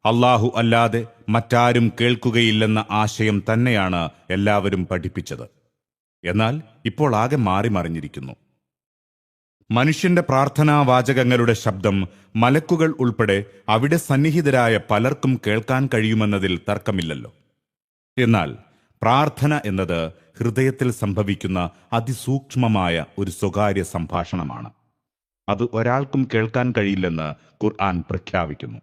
അല്ലാഹു അല്ലാതെ മറ്റാരും കേൾക്കുകയില്ലെന്ന ആശയം തന്നെയാണ് എല്ലാവരും പഠിപ്പിച്ചത്. എന്നാൽ ഇപ്പോൾ ആകെ മാറി മറിഞ്ഞിരിക്കുന്നു. മനുഷ്യന്റെ പ്രാർത്ഥനാവാചകങ്ങളുടെ ശബ്ദം മലക്കുകൾ ഉൾപ്പെടെ അവിടെ സന്നിഹിതരായ പലർക്കും കേൾക്കാൻ കഴിയുമെന്നതിൽ തർക്കമില്ലല്ലോ. എന്നാൽ പ്രാർത്ഥന എന്നത് ഹൃദയത്തിൽ സംഭവിക്കുന്ന അതിസൂക്ഷ്മമായ ഒരു സ്വകാര്യ സംഭാഷണമാണ്. അത് ഒരാൾക്കും കേൾക്കാൻ കഴിയില്ലെന്ന് ഖുർആൻ പ്രഖ്യാപിക്കുന്നു.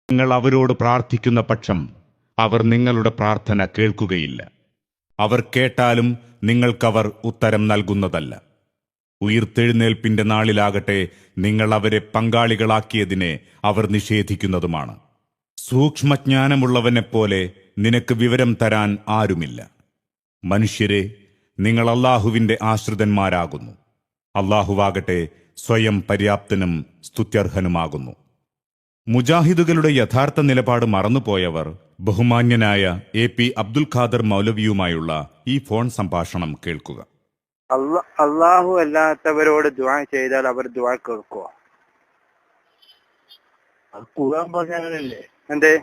നിങ്ങൾ അവരോട് പ്രാർത്ഥിക്കുന്ന പക്ഷം അവർ നിങ്ങളുടെ പ്രാർത്ഥന കേൾക്കുകയില്ല. അവർ കേട്ടാലും നിങ്ങൾക്കവർ ഉത്തരം നൽകുന്നതല്ല. ഉയിർത്തെഴുന്നേൽപ്പിന്റെ നാളിലാകട്ടെ നിങ്ങൾ അവരെ പങ്കാളികളാക്കിയതിനെ അവർ നിഷേധിക്കുന്നതുമാണ്. സൂക്ഷ്മജ്ഞാനമുള്ളവനെപ്പോലെ നിനക്ക് വിവരം തരാൻ ആരുമില്ല. മനുഷ്യരെ, നിങ്ങൾ അല്ലാഹുവിന്റെ ആശ്രിതന്മാരാകുന്നു. അല്ലാഹുവാകട്ടെ സ്വയം പര്യാപ്തനും സ്തുത്യർഹനുമാകുന്നു. മുജാഹിദുകളുടെ യഥാർത്ഥ നിലപാട് മറന്നുപോയവർ ബഹുമാന്യനായ AP അബ്ദുൽ ഖാദർ മൗലവിയുമായുള്ള ഈ ഫോൺ സംഭാഷണം കേൾക്കുക. അല്ലാഹു അല്ലാത്തവരോട് ദുആ ചെയ്താൽ അവർ ദുആ കേൾക്കുമോ? ഖുർആൻ പറഞ്ഞാലല്ലേ. എന്തേ?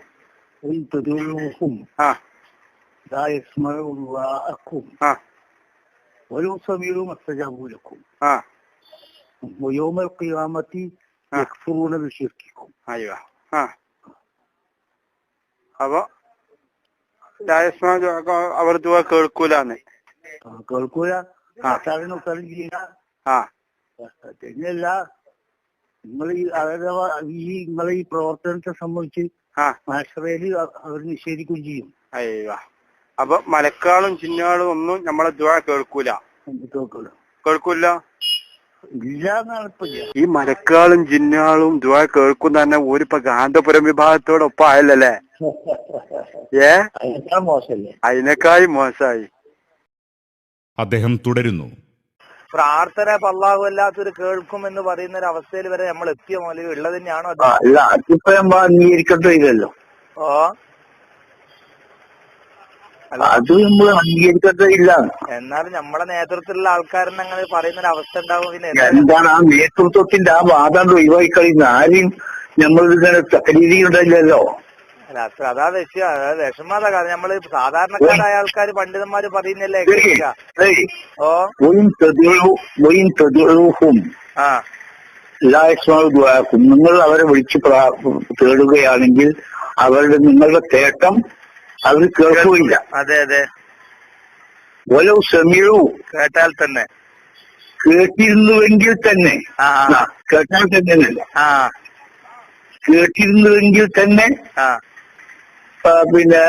അപ്പൊ അവർ ദുആ കേൾക്കൂലെന്ന് കേൾക്കൂല. പിന്നല്ല, നിങ്ങൾ നിങ്ങളെ ഈ പ്രവർത്തനത്തെ സംബന്ധിച്ച് മാഷറേല് അവർ നിഷേധിക്കുകയും ചെയ്യും. അയ്യോ, അപ്പൊ മലക്കാളും ചിന്നാളും ഒന്നും നമ്മളെ ദുആ കേൾക്കൂല. കേൾക്കൂല ഈ മലക്കാളും ജിന്നാളും ദുആ കേൾക്കുന്ന തന്നെ ഓരിപ്പോ ഗാന്ധപുരം വിഭാഗത്തോടൊപ്പം ആയല്ലേ? അതിനേക്കാളും മോശമായി. അദ്ദേഹം തുടരുന്നു. പ്രാർത്ഥന അല്ലാഹു അല്ലാത്തൊരു കേൾക്കുമെന്ന് പറയുന്ന ഒരു അവസ്ഥയിൽ വരെ നമ്മൾ എത്തിയ മൂലം ഉള്ളത് തന്നെയാണോ? അംഗീകരിക്കട്ടോ ഇല്ലല്ലോ. അത് നമ്മൾ അംഗീകരിക്കട്ടോ ഇല്ല. എന്നാലും നമ്മളെ നേതൃത്വത്തിലുള്ള ആൾക്കാരെന്ന് അങ്ങനെ പറയുന്ന ഒരു അവസ്ഥ ഉണ്ടാവും. പിന്നെ എന്താണ് ആ നേതൃത്വത്തിന്റെ ആ വാദം ഒഴിവാക്കി കഴിയുന്ന ആരെയും നമ്മൾ രീതിയുണ്ടല്ലോ. അല്ല, അതാ വിഷയം. അതായത് വിഷമത നമ്മള് സാധാരണക്കാരായ ആൾക്കാർ പണ്ഡിതന്മാര് പറയുന്നല്ലേ. നിങ്ങൾ അവരെ വിളിച്ച് തേടുകയാണെങ്കിൽ അവരുടെ നിങ്ങളുടെ തേട്ടം അവർ കേൾക്കുകയില്ല. അതെ അതെ. ഓരോ സമയവും കേട്ടാൽ തന്നെ, കേട്ടിരുന്നുവെങ്കിൽ തന്നെ, കേട്ടാൽ തന്നെയല്ല, കേട്ടിരുന്നുവെങ്കിൽ തന്നെ പിന്നെ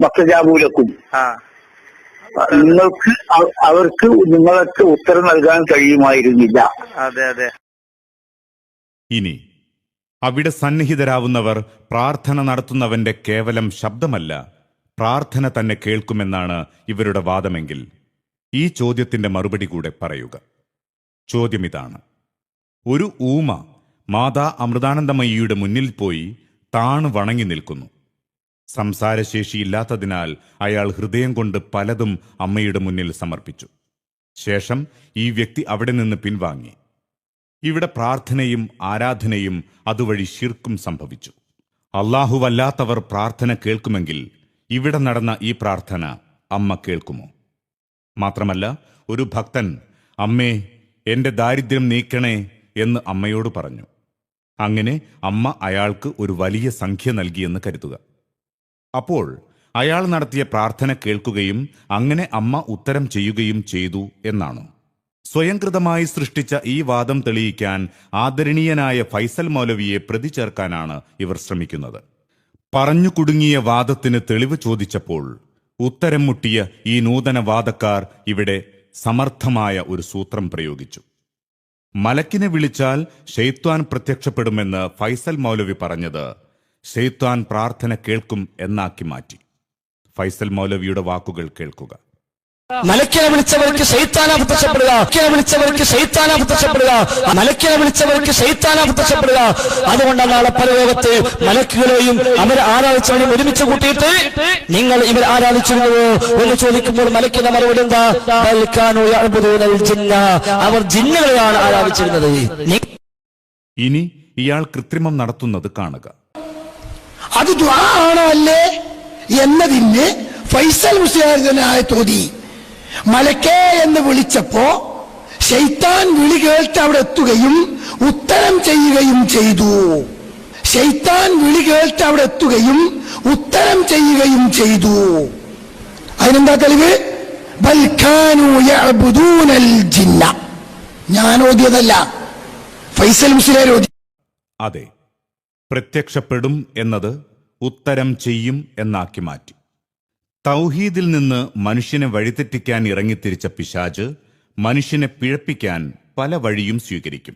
മക്തജാബൂലക്കും നിങ്ങൾക്ക് അവർക്ക് നിങ്ങൾക്ക് ഉത്തരം നൽകാൻ കഴിയുമായിരുന്നില്ല. അതെ അതെ. ഇനി അവിടെ സന്നിഹിതരാവുന്നവർ പ്രാർത്ഥന നടത്തുന്നവന്റെ കേവലം ശബ്ദമല്ല, പ്രാർത്ഥന തന്നെ കേൾക്കുമെന്നാണ് ഇവരുടെ വാദമെങ്കിൽ ഈ ചോദ്യത്തിന്റെ മറുപടി കൂടെ പറയുക. ചോദ്യമിതാണ്: ഒരു ഊമ മാതാ അമൃതാനന്ദമയിയുടെ മുന്നിൽ പോയി താണു വണങ്ങി നിൽക്കുന്നു. സംസാരശേഷിയില്ലാത്തതിനാൽ അയാൾ ഹൃദയം കൊണ്ട് പലതും അമ്മയുടെ മുന്നിൽ സമർപ്പിച്ചു. ശേഷം ഈ വ്യക്തി അവിടെ നിന്ന് പിൻവാങ്ങി. ഇവിടെ പ്രാർത്ഥനയും ആരാധനയും അതുവഴി ശിർക്കും സംഭവിച്ചു. അല്ലാഹുവല്ലാത്തവർ പ്രാർത്ഥന കേൾക്കുമെങ്കിൽ ഇവിടെ നടന്ന ഈ പ്രാർത്ഥന അമ്മ കേൾക്കുമോ? മാത്രമല്ല, ഒരു ഭക്തൻ അമ്മേ എന്റെ ദാരിദ്ര്യം നീക്കണേ എന്ന് അമ്മയോട് പറഞ്ഞു. അങ്ങനെ അമ്മ അയാൾക്ക് ഒരു വലിയ സംഖ്യ നൽകിയെന്ന് കരുതുക. അപ്പോൾ അയാൾ നടത്തിയ പ്രാർത്ഥന കേൾക്കുകയും അങ്ങനെ അമ്മ ഉത്തരം ചെയ്യുകയും ചെയ്തു എന്നാണോ? സ്വയംകൃതമായി സൃഷ്ടിച്ച ഈ വാദം തെളിയിക്കാൻ ആദരണീയനായ ഫൈസൽ മൗലവിയെ പ്രതി ചേർക്കാനാണ് ഇവർ ശ്രമിക്കുന്നത്. പറഞ്ഞു കുടുങ്ങിയ വാദത്തിന് തെളിവ് ചോദിച്ചപ്പോൾ ഉത്തരം മുട്ടിയ ഈ നൂതന വാദക്കാർ ഇവിടെ സമർത്ഥമായ ഒരു സൂത്രം പ്രയോഗിച്ചു. മലക്കിനെ വിളിച്ചാൽ ഷെയ്ത്വാൻ പ്രത്യക്ഷപ്പെടുമെന്ന് ഫൈസൽ മൗലവി പറഞ്ഞത് ഷെയ്ത്വാൻ പ്രാർത്ഥന കേൾക്കും എന്നാക്കി മാറ്റി. ഫൈസൽ മൗലവിയുടെ വാക്കുകൾ കേൾക്കുക. മലക്കിനെ വിളിച്ചവർക്ക് ശൈത്താനാ പ്രത്യക്ഷപ്പെടുക, വിളിച്ചവർക്ക് ശൈത്താനാ പ്രത്യക്ഷപ്പെടുക, മലക്കിനെ വിളിച്ചവർക്ക് ശൈത്താനാ പ്രത്യക്ഷപ്പെടുക. അതുകൊണ്ടാണ് നാളെ പരലോകത്ത് മലക്കുകളെയും അവർ ആരാധിച്ചവരെയും ഒരുമിച്ച് കൂട്ടിയിട്ട് നിങ്ങൾ ഇവർ ആരാധിച്ചിരുന്നുവോ എന്ന് ചോദിക്കുമ്പോൾ മലക്കിന്റെ മറുപടി എന്താ? അവർ ജിന്നുകളെയാണ് ആരാധിച്ചിരുന്നത്. ഇനി ഇയാൾ കൃത്രിമം നടത്തുന്നത് കാണുക. അത് ദുആ ആണോ അല്ലേ എന്നതിന് ഫൈസൽ മുസ്ലിയാർ തോന്നി. മലക്കേ എന്ന് വിളിച്ചപ്പോ ശൈത്താൻ വിളി കേട്ട് അവിടെ എത്തുകയും ഉത്തരം ചെയ്യുകയും ചെയ്തു. ശൈത്താൻ വിളി കേട്ട് അവിടെ എത്തുകയും ഉത്തരം ചെയ്യുകയും ചെയ്തു. അതിനെന്താ തെളിവ്? ബൽ കാനൂ യഅ്ബുദൂനൽ ജിന്ന. ഞാൻ ഓതിയതല്ല, ഫൈസൽ മുസ്ലിയാർ ഓതി. അതെ, പ്രത്യക്ഷപ്പെടും എന്നത് ഉത്തരം ചെയ്യും എന്നാക്കി മാറ്റി. തൗഹീദിൽ നിന്ന് മനുഷ്യനെ വഴിതെറ്റിക്കാൻ ഇറങ്ങിത്തിരിച്ച പിശാച് മനുഷ്യനെ പിഴപ്പിക്കാൻ പല വഴിയും സ്വീകരിക്കും.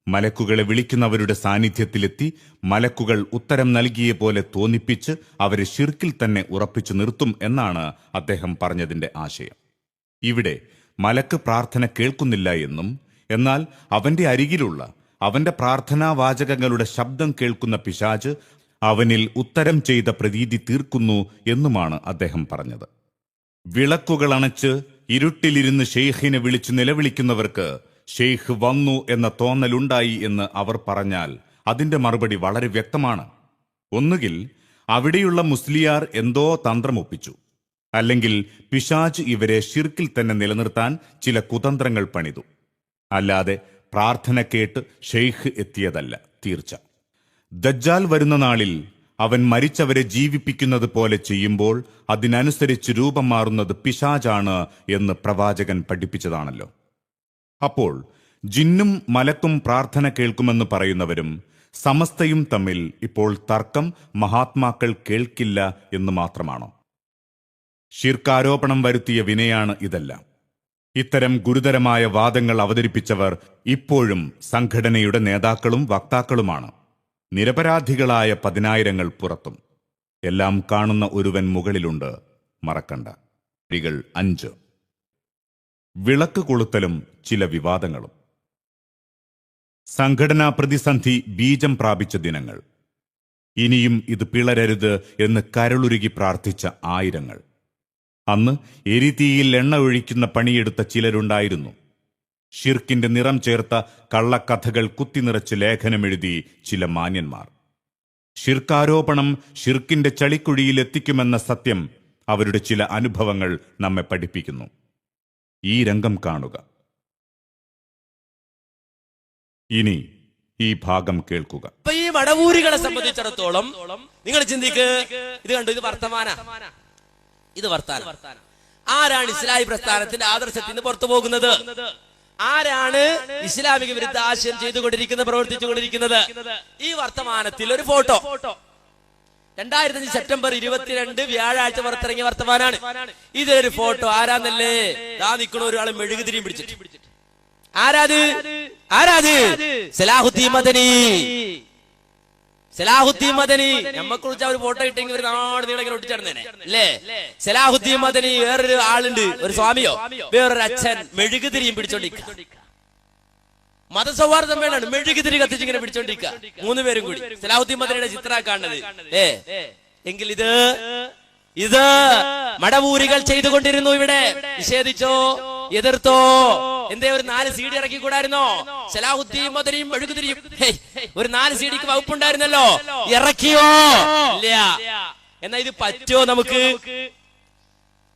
മലക്കുകളെ വിളിക്കുന്നവരുടെ സാന്നിധ്യത്തിലെത്തി മലക്കുകൾ ഉത്തരം നൽകിയ പോലെ തോന്നിപ്പിച്ച് അവരെ ശിർക്കിൽ തന്നെ ഉറപ്പിച്ചു നിർത്തും എന്നാണ് അദ്ദേഹം പറഞ്ഞതിന്റെ ആശയം. ഇവിടെ മലക്ക് പ്രാർത്ഥന കേൾക്കുന്നില്ല എന്നും എന്നാൽ അവന്റെ അരികിലുള്ള അവന്റെ പ്രാർത്ഥനാവാചകങ്ങളുടെ ശബ്ദം കേൾക്കുന്ന പിശാച് അവനിൽ ഉത്തരം ചെയ്ത പ്രതീതി തീർക്കുന്നു എന്നുമാണ് അദ്ദേഹം പറഞ്ഞത്. വിളക്കുകൾ അണച്ച് ഇരുട്ടിലിരുന്ന് ഷെയ്ഖിനെ വിളിച്ചു നിലവിളിക്കുന്നവർക്ക് ഷെയ്ഖ് വന്നു എന്ന തോന്നലുണ്ടായി എന്ന് അവർ പറഞ്ഞാൽ അതിന്റെ മറുപടി വളരെ വ്യക്തമാണ്. ഒന്നുകിൽ അവിടെയുള്ള മുസ്ലിയാർ എന്തോ തന്ത്രമൊപ്പിച്ചു, അല്ലെങ്കിൽ പിശാച് ഇവരെ ഷിർക്കിൽ തന്നെ നിലനിർത്താൻ ചില കുതന്ത്രങ്ങൾ പണിതു. അല്ലാതെ പ്രാർത്ഥന കേട്ട് ഷെയ്ഖ് എത്തിയതല്ല തീർച്ച. ദജ്ജാൽ വരുന്ന നാളിൽ അവൻ മരിച്ചവരെ ജീവിപ്പിക്കുന്നത് പോലെ ചെയ്യുമ്പോൾ അതിനനുസരിച്ച് രൂപം മാറുന്നത് പിശാചാണ് എന്ന് പ്രവാചകൻ പഠിപ്പിച്ചതാണല്ലോ. അപ്പോൾ ജിന്നും മലക്കും പ്രാർത്ഥന കേൾക്കുമെന്ന് പറയുന്നവരും സമസ്തയും തമ്മിൽ ഇപ്പോൾ തർക്കം മഹാത്മാക്കൾ കേൾക്കില്ല എന്ന് മാത്രമാണോ? ശിർക്കാരോപണം വരുത്തിയ വിനയാണ് ഇതെല്ലാം. ഇത്തരം ഗുരുതരമായ വാദങ്ങൾ അവതരിപ്പിച്ചവർ ഇപ്പോഴും സംഘടനയുടെ നേതാക്കളും വക്താക്കളുമാണ്. നിരപരാധികളായ 10,000 പുറത്തും. എല്ലാം കാണുന്ന ഒരുവൻ മുകളിലുണ്ട്, മറക്കണ്ട. 5 വിളക്ക് കൊളുത്തലും ചില വിവാദങ്ങളും. സംഘടനാ പ്രതിസന്ധി ബീജം പ്രാപിച്ച ദിനങ്ങൾ. ഇനിയും ഇത് പിളരരുത് എന്ന് കരളുരുകി പ്രാർത്ഥിച്ച 1000. അന്ന് എരിതീയിൽ എണ്ണ ഒഴിക്കുന്ന പണിയെടുത്ത ചിലരുണ്ടായിരുന്നു. ഷിർക്കിന്റെ നിറം ചേർത്ത കള്ളക്കഥകൾ കുത്തിനിറച്ച് ലേഖനമെഴുതി ചില മാന്യന്മാർ. ഷിർക്കാരോപണം ഷിർക്കിന്റെ ചളിക്കുഴിയിൽ എത്തിക്കുമെന്ന സത്യം അവരുടെ ചില അനുഭവങ്ങൾ നമ്മെ പഠിപ്പിക്കുന്നു. ഈ രംഗം കാണുക. ഇനി ഈ ഭാഗം കേൾക്കുക. ഈ വടവൂരികളെ സംബന്ധിച്ചിടത്തോളം നിങ്ങൾ ചിന്തിക്ക്, ഇത് കണ്ടു, ഇത് വർത്തമാന, ഇത് വർത്താനം. ആരാണ് ഇസ്ലാമി പ്രസ്ഥാനത്തിന്റെ ആദർശത്തിൽ നിന്ന് പുറത്തു പോകുന്നത്? ആരാണ് ഇസ്ലാമിക വിരുദ്ധ ആശയം ചെയ്തുകൊണ്ടിരിക്കുന്നത്, പ്രവർത്തിച്ചുകൊണ്ടിരിക്കുന്നത്? ഈ വർത്തമാനത്തിൽ ഒരു ഫോട്ടോ 2005 സെപ്റ്റംബർ 22 വ്യാഴാഴ്ച പുറത്തിറങ്ങിയ വർത്തമാനാണ്. ഇതൊരു ഫോട്ടോ. ആരാന്നല്ലേ? ദാ നിൽക്കണ ഒരാൾ മെഴുകുതിരിയും പിടിച്ചിട്ട്. ആരാത്? സലാഹുദ്ദീൻ മദനി. സലാഹുദ്ദീൻ മദനി നമ്മെ കുറിച്ച് ഒരു ഫോട്ടോ ഇട്ടെങ്കിൽ ഒരു നാട് നീളങ്ങനെ ഒട്ടിച്ചേർന്നേനെ അല്ലേ? സലാഹുദ്ദീൻ മദനി, വേറൊരു ആളുണ്ട്, ഒരു സ്വാമിയോ വേറൊരു അച്ഛൻ മെഴുകുതിരിയും പിടിച്ചോണ്ടിരിക്കുക. മതസൗഹാർദ്ദം വേണം, മെഴുകുതിരി കത്തിച്ചിങ്ങനെ പിടിച്ചോണ്ടിരിക്കുക. 3 പേരും കൂടി സലാഹുദ്ദീൻ മദനിയുടെ ചിത്രം കാണുന്നത്. എങ്കിൽ ഇത് മടവൂരികൾ ചെയ്തുകൊണ്ടിരുന്നു. ഇവിടെ നിഷേധിച്ചോ, എതിർത്തോ? എന്തേ ഒരു 4 CD ഇറക്കിക്കൂടായിരുന്നോ? സലാഹുദ്ദീൻ മദനിയും മെഴുകുതിരിയും ഒരു 4 CDക്ക് വകുപ്പുണ്ടായിരുന്നല്ലോ, ഇറക്കിയോ? ഇല്ല. എന്നാ ഇത് പറ്റോ നമുക്ക്?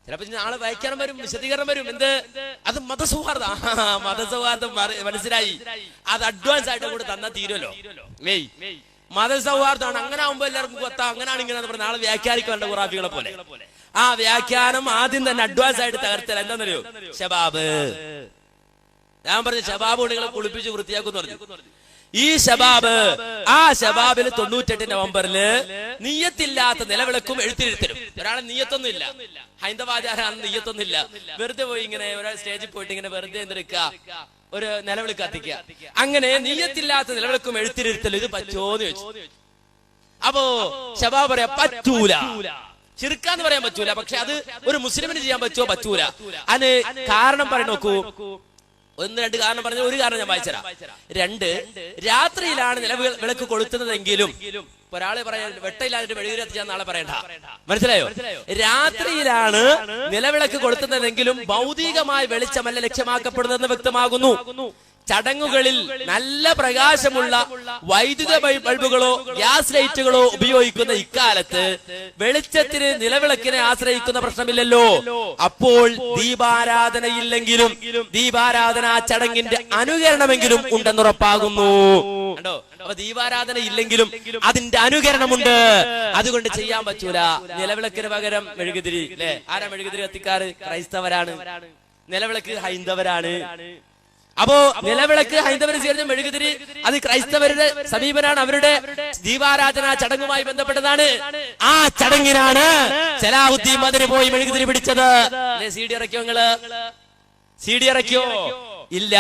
ചിലപ്പോ നാളെ വ്യാഖ്യാനം വരും, വിശദീകരണം വരും. എന്ത്? അത് മതസൗഹാർദ്ദം. മതസൗഹാർദ്ദം മനസ്സിലായി. അത് അഡ്വാൻസ് ആയിട്ട് കൂടെ തന്നാ തീരുമല്ലോ. മതസൗഹാർദ്ദമാണ്. അങ്ങനെ ആവുമ്പോ എല്ലാവർക്കും കൊത്താം. അങ്ങനെയാണ് ഇങ്ങനെ പറഞ്ഞ നാളെ വ്യാഖ്യാനിക്കേണ്ട ഖുറാഫികളെ പോലെ. ആ വ്യാഖ്യാനം ആദ്യം തന്നെ അഡ്വാൻസ് ആയിട്ട് തകർത്തൽ എന്താണെന്നറിയോ? ശബാബ് ഞാൻ പറഞ്ഞു ശബാബ് നിങ്ങൾ കുളിപ്പിച്ച് വൃത്തിയാക്കുന്നു പറഞ്ഞു. ഈ ശബാബ് ആ ശബാബിൽ 98 നവംബറില് നീയത്തില്ലാത്ത നിലവിളക്കും എഴുത്തിരുത്തരും. ഒരാളെ നീയത്തൊന്നും ഇല്ല, ഹൈന്ദവാചാരാണെന്ന് നീയത്തൊന്നും ഇല്ല, വെറുതെ പോയി ഇങ്ങനെ ഒരാൾ സ്റ്റേജിൽ പോയിട്ട് ഇങ്ങനെ വെറുതെ എന്തെടുക്കുക, ഒരു നിലവിളക്ക് കത്തിക്കുക. അങ്ങനെ നീയത്തില്ലാത്ത നിലവിളക്കും എഴുത്തിരുത്തലും ഇത് പറ്റുമോന്ന് ചോദിച്ചു. അപ്പോ ശബാബ് പറയാ പറ്റൂല, ചിർക്കാന്ന് പറയാൻ പറ്റൂല. പക്ഷെ അത് ഒരു മുസ്ലിമിന് ചെയ്യാൻ പറ്റുമോ? പറ്റൂല. അതിന് കാരണം പറഞ്ഞു നോക്കൂ. 1-2 കാരണം പറഞ്ഞു. ഒരു കാരണം ഞാൻ വായിച്ചരാം. 2, രാത്രിയിലാണ് നിലവിളക്ക് കൊളുത്തുന്നതെങ്കിലും ഒരാളെ പറയാൻ വെട്ടയില്ലാതെ മെഴുകുതിരി കത്തിച്ചാൽ നാളെ പറയണ്ട. മനസ്സിലായോ? രാത്രിയിലാണ് നിലവിളക്ക് കൊളുത്തുന്നതെങ്കിലും ഭൗതികമായ വെളിച്ചമല്ല ലക്ഷ്യമാക്കപ്പെടുന്നതെന്ന് വ്യക്തമാകുന്നു. ചടങ്ങുകളിൽ നല്ല പ്രകാശമുള്ള വൈദ്യുത ബൾബുകളോ ഗ്യാസ് ലൈറ്റുകളോ ഉപയോഗിക്കുന്ന ഇക്കാലത്ത് വെളിച്ചത്തിന് നിലവിളക്കിനെ ആശ്രയിക്കുന്ന പ്രശ്നമില്ലല്ലോ. അപ്പോൾ ദീപാരാധനയില്ലെങ്കിലും ദീപാരാധനാ ചടങ്ങിന്റെ അനുകരണമെങ്കിലും ഉണ്ടെന്നുറപ്പാകുന്നു. കണ്ടോ? അപ്പൊ ദീപാരാധന ഇല്ലെങ്കിലും അതിന്റെ അനുകരണമുണ്ട്. അതുകൊണ്ട് ചെയ്യാൻ പറ്റൂല. നിലവിളക്കിന് പകരം മെഴുകുതിരി അല്ലെ? ആരാ മെഴുകുതിരി കത്തിക്കാറ്? ക്രൈസ്തവരാണ്. നിലവിളക്ക് ഹൈന്ദവരാണ്. അപ്പോ നിലവിളക്ക് ഹൈന്ദവർ സ്വീകരിച്ച മെഴുകുതിരി അത് ക്രൈസ്തവരുടെ സമീപനാണ്. അവരുടെ ദീപാരാധനാ ചടങ്ങുമായി ബന്ധപ്പെട്ടതാണ്. ആ ചടങ്ങിനാണ് സലാഹുദ്ദീൻ മദനി പോയി മെഴുകുതിരി പിടിച്ചത്. CD ഇറക്കിയോ? നിങ്ങള് CD ഇറക്കിയോ? ഇല്ല.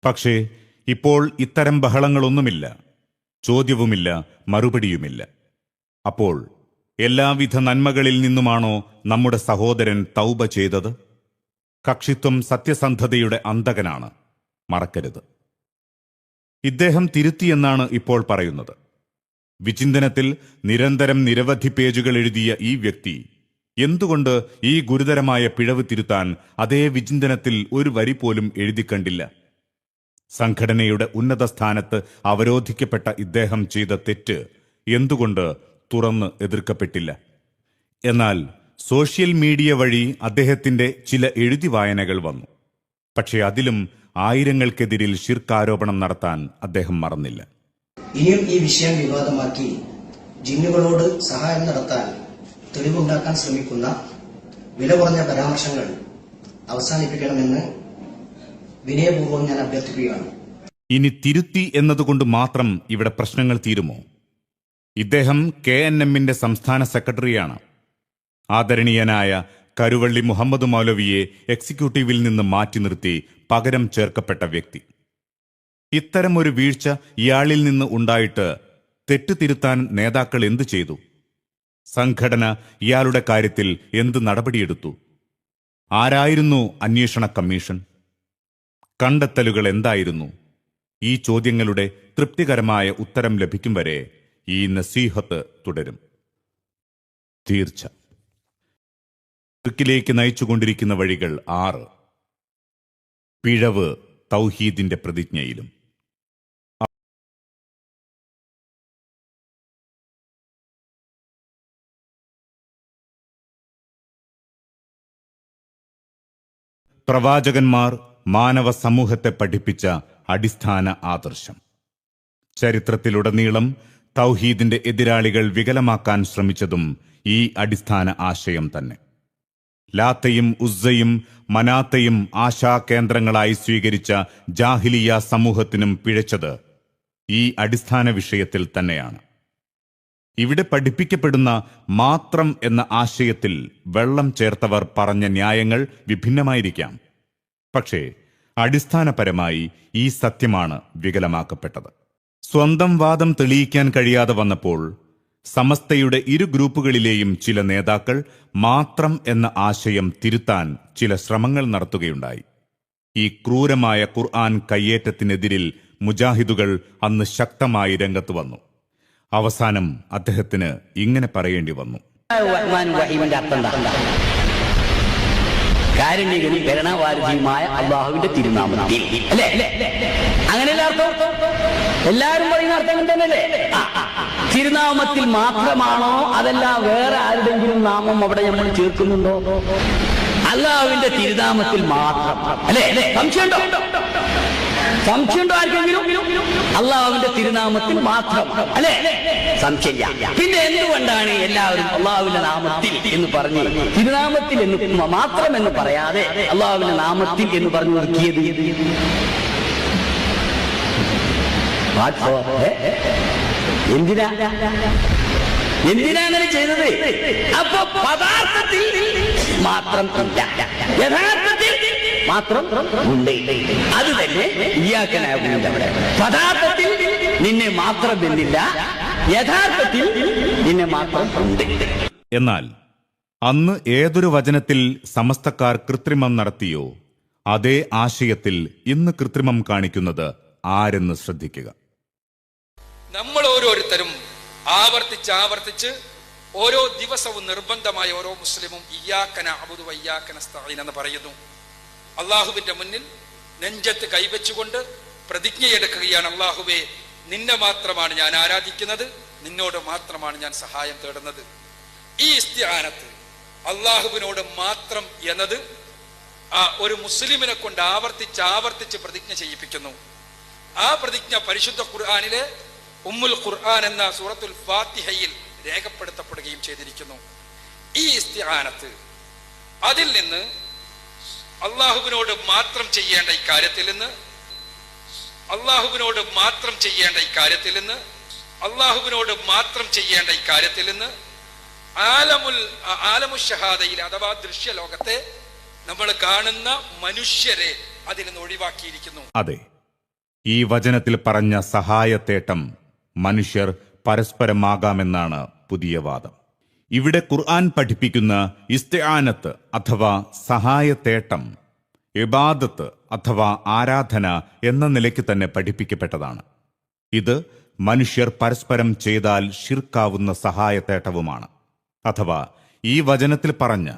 പക്ഷേ ഇപ്പോൾ ഇത്തരം ബഹളങ്ങളൊന്നുമില്ല, ചോദ്യവുമില്ല, മറുപടിയുമില്ല. അപ്പോൾ എല്ലാവിധ നന്മകളിൽ നിന്നുമാണോ നമ്മുടെ സഹോദരൻ തൗബ ചെയ്തത്? കക്ഷിത്വം സത്യസന്ധതയുടെ അന്തകനാണ്, മറക്കരുത്. ഇദ്ദേഹം തിരുത്തിയെന്നാണ് ഇപ്പോൾ പറയുന്നത്. വിചിന്തനത്തിൽ നിരന്തരം നിരവധി പേജുകൾ എഴുതിയ ഈ വ്യക്തി എന്തുകൊണ്ട് ഈ ഗുരുതരമായ പിഴവ് തിരുത്താൻ അതേ വിചിന്തനത്തിൽ ഒരു വരി പോലും എഴുതിക്കണ്ടില്ല? സംഘടനയുടെ ഉന്നത സ്ഥാനത്ത് അവരോധിക്കപ്പെട്ട ഇദ്ദേഹം ചെയ്ത തെറ്റ് എന്തുകൊണ്ട് തുറന്ന് എതിർക്കപ്പെട്ടില്ല? എന്നാൽ സോഷ്യൽ മീഡിയ വഴി അദ്ദേഹത്തിന്റെ ചില എഴുതി വായനകൾ വന്നു. പക്ഷേ അതിലും ആയിരങ്ങൾക്കെതിരിൽ ശിർക്കാരോപണം നടത്താൻ അദ്ദേഹം മറന്നില്ല. ഇനിയും ഈ വിഷയം വിവാദമാക്കി ജിന്നുകളോട് സഹായം നടത്താൻ തെളിവുണ്ടാക്കാൻ ശ്രമിക്കുന്ന വില കുറഞ്ഞ പരാമർശങ്ങൾ അവസാനിപ്പിക്കണമെന്ന് വിനയപൂർവ്വം ഞാൻ അഭ്യർത്ഥിക്കുകയാണ്. ഇനി തിരുത്തി എന്നതുകൊണ്ട് മാത്രം ഇവിടെ പ്രശ്നങ്ങൾ തീരുമോ? ഇദ്ദേഹം KNM-ന്റെ സംസ്ഥാന സെക്രട്ടറിയാണ്. ആദരണീയനായ കരുവള്ളി മുഹമ്മദ് മൗലവിയെ എക്സിക്യൂട്ടീവിൽ നിന്ന് മാറ്റി നിർത്തി പകരം ചേർക്കപ്പെട്ട വ്യക്തി. ഇത്തരം ഒരു വീഴ്ച ഇയാളിൽ നിന്ന് ഉണ്ടായിട്ട് തെറ്റ് തിരുത്താൻ നേതാക്കൾ എന്തു ചെയ്തു? സംഘടന ഇയാളുടെ കാര്യത്തിൽ എന്ത് നടപടിയെടുത്തു? ആരായിരുന്നു അന്വേഷണ കമ്മീഷൻ? കണ്ടെത്തലുകൾ എന്തായിരുന്നു? ഈ ചോദ്യങ്ങളുടെ തൃപ്തികരമായ ഉത്തരം ലഭിക്കും വരെ ഈ നസീഹത്ത് തുടരും. തീർച്ച ിലേക്ക് നയിച്ചുകൊണ്ടിരിക്കുന്ന വഴികൾ 6. പിഴവ് തൗഹീദിന്റെ പ്രതിജ്ഞയിലും. പ്രവാചകന്മാർ മാനവ സമൂഹത്തെ പഠിപ്പിച്ച അടിസ്ഥാന ആദർശം. ചരിത്രത്തിലുടനീളം തൗഹീദിന്റെ എതിരാളികൾ വികലമാക്കാൻ ശ്രമിച്ചതും ഈ അടിസ്ഥാന ആശയം തന്നെ. ലാത്തയും ഉസ്സയും മനാത്തയും ആശാകേന്ദ്രങ്ങളായി സ്വീകരിച്ച ജാഹിലിയ സമൂഹത്തിനും പിഴച്ചത് ഈ അടിസ്ഥാന വിഷയത്തിൽ തന്നെയാണ്. ഇവിടെ പഠിപ്പിക്കപ്പെടുന്ന മാത്രം എന്ന ആശയത്തിൽ വെള്ളം ചേർത്തവർ പറഞ്ഞ ന്യായങ്ങൾ വിഭിന്നമായിരിക്കാം. പക്ഷേ അടിസ്ഥാനപരമായി ഈ സത്യമാണ് വികലമാക്കപ്പെട്ടത്. സ്വന്തം വാദം തെളിയിക്കാൻ കഴിയാതെ വന്നപ്പോൾ സമസ്തയുടെ ഇരു ഗ്രൂപ്പുകളിലെയും ചില നേതാക്കൾ മാത്രം എന്ന ആശയം തിരുത്താൻ ചില ശ്രമങ്ങൾ നടത്തുകയുണ്ടായി. ഈ ക്രൂരമായ ഖുർആൻ കയ്യേറ്റത്തിനെതിരിൽ മുജാഹിദുകൾ അന്ന് ശക്തമായി രംഗത്ത് വന്നു. അവസാനം അദ്ദേഹത്തിന് ഇങ്ങനെ പറയേണ്ടി വന്നു: കാരുണ്യകനും ഭരണവാരിധിയുമായ അള്ളാഹുവിന്റെ തിരുനാമത്തിൽ. അല്ലേ? അങ്ങനെയല്ല അർത്ഥം? എല്ലാവരും പറയുന്ന അർത്ഥം തന്നെയല്ലേ? തിരുനാമത്തിൽ മാത്രമാണോ അതല്ല വേറെ ആരുടെങ്കിലും നാമം അവിടെ നമ്മൾ ചേർക്കുന്നുണ്ടോ? അള്ളാഹുവിന്റെ തിരുനാമത്തിൽ മാത്രം. അല്ലേ? സംശയമുണ്ടോ? സംശയമുണ്ടോ ആർക്കെങ്കിലും? അള്ളാഹുവിന്റെ തിരുനാമത്തിൽ മാത്രം അല്ലേ? സംശയമില്ല. പിന്നെ എന്തുകൊണ്ടാണ് എല്ലാവരും അള്ളാഹുവിന്റെ നാമത്തിൽ എന്ന് പറഞ്ഞ് തിരുനാമത്തിൽ എന്ന് മാത്രം എന്ന് പറയാതെ അള്ളാഹുവിന്റെ നാമത്തിൽ എന്ന് പറഞ്ഞു നിർത്തിയത്? എന്തിനാ അങ്ങനെ ചെയ്തത്? അപ്പൊ പദാർത്ഥത്തിൽ മാത്രം യഥാർത്ഥത്തിൽ മാത്രം ഉണ്ട്. അത് തന്നെ ഇയ്യാക്കനാവുന്നുണ്ട്. പദാർത്ഥത്തിൽ നിന്നെ മാത്രം എന്നില്ല, യഥാർത്ഥത്തിൽ നിന്നെ മാത്രം ഉണ്ട്. എന്നാൽ അന്ന് ഏതൊരു വചനത്തിൽ സമസ്തക്കാർ കൃത്രിമം നടത്തിയോ അതേ ആശയത്തിൽ ഇന്ന് കൃത്രിമം കാണിക്കുന്നത് ആരെന്ന് ശ്രദ്ധിക്കുക. നമ്മൾ ഓരോരുത്തരും ആവർത്തിച്ച് ഓരോ ദിവസവും നിർബന്ധമായി ഓരോ മുസ്ലിമും ഇയ്യാക നഅ്ബുദു വ ഇയ്യാക നസ്തഈൻ എന്ന് പറയുന്നു. അള്ളാഹുവിന്റെ മുന്നിൽ നെഞ്ചത്ത് കൈവച്ചുകൊണ്ട് പ്രതിജ്ഞയെടുക്കുകയാണ്, അള്ളാഹുവേ നിന്നെ മാത്രമാണ് ഞാൻ ആരാധിക്കുന്നത്, നിന്നോട് മാത്രമാണ് ഞാൻ സഹായം തേടുന്നത്. ഈ ഇസ്തിആനത്ത് അള്ളാഹുവിനോട് മാത്രം എന്നത് ഒരു മുസ്ലിമിനെ കൊണ്ട് ആവർത്തിച്ച് പ്രതിജ്ഞ ചെയ്യിപ്പിക്കുന്നു. ആ പ്രതിജ്ഞ പരിശുദ്ധ ഖുർആനിലെ ഉമ്മുൽ ഖുർആൻ എന്ന സൂറത്തുൽ ഫാത്തിഹയിൽ രേഖപ്പെടുത്തപ്പെടുകയും ചെയ്തിരിക്കുന്നു. ഈ ഇസ്തിആനത്ത് അതിൽ നിന്ന് അള്ളാഹുവിനോട് മാത്രം ചെയ്യേണ്ട ഇക്കാര്യത്തിൽ നിന്ന് ആലമു ഷഹാദയിൽ അഥവാ ദൃശ്യലോകത്തെ നമ്മൾ കാണുന്ന മനുഷ്യരെ അതിൽ നിന്ന് ഒഴിവാക്കിയിരിക്കുന്നു. അതെ, ഈ വചനത്തിൽ പറഞ്ഞ സഹായത്തേട്ടം മനുഷ്യർ പരസ്പരമാകാമെന്നാണ് പുതിയ വാദം. ഇവിടെ ഖുർആൻ പഠിപ്പിക്കുന്ന ഇസ്തിആനത്ത് അഥവാ സഹായത്തേട്ടം ഇബാദത്ത് അഥവാ ആരാധന എന്ന നിലയ്ക്ക് തന്നെ പഠിപ്പിക്കപ്പെട്ടതാണ്. ഇത് മനുഷ്യർ പരസ്പരം ചെയ്താൽ ശിർക്കാവുന്ന സഹായത്തേട്ടവുമാണ്. അഥവാ ഈ വചനത്തിൽ പറഞ്ഞ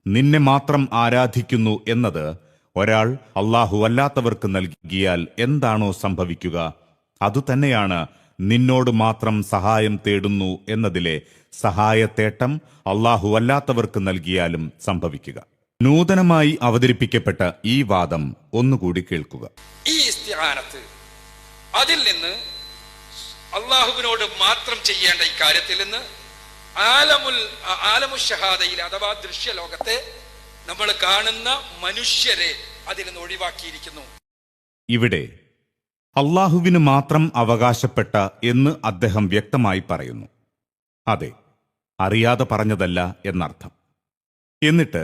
നിന്നെ മാത്രം ആരാധിക്കുന്നു എന്നത് ഒരാൾ അല്ലാഹു അല്ലാത്തവർക്ക് നൽകിയാൽ എന്താണോ സംഭവിക്കുക അതുതന്നെയാണ് നിന്നോട് മാത്രം സഹായം തേടുന്നു എന്നതിലെ സഹായത്തേട്ടം അല്ലാഹു അല്ലാത്തവർക്ക് നൽകിയാലും സംഭവിക്കുക. നൂതനമായി അവതരിപ്പിക്കപ്പെട്ട ഈ വാദം ഒന്നുകൂടി കേൾക്കുക. ഈ ഇസ്തിആനത്ത് അതിൽ നിന്ന് അള്ളാഹുവിനോട് മാത്രം ചെയ്യേണ്ട ഇക്കാര്യത്തിൽ നിന്ന് ആലമു ഷഹാദയിൽ അഥവാ ദൃശ്യലോകത്തെ നമ്മൾ കാണുന്ന മനുഷ്യരെ അതിൽ നിന്ന് ഒഴിവാക്കിയിരിക്കുന്നു. ഇവിടെ അള്ളാഹുവിന് മാത്രം അവകാശപ്പെട്ട എന്ന് അദ്ദേഹം വ്യക്തമായി പറയുന്നു. അതെ, അറിയാതെ പറഞ്ഞതല്ല എന്നർത്ഥം. എന്നിട്ട്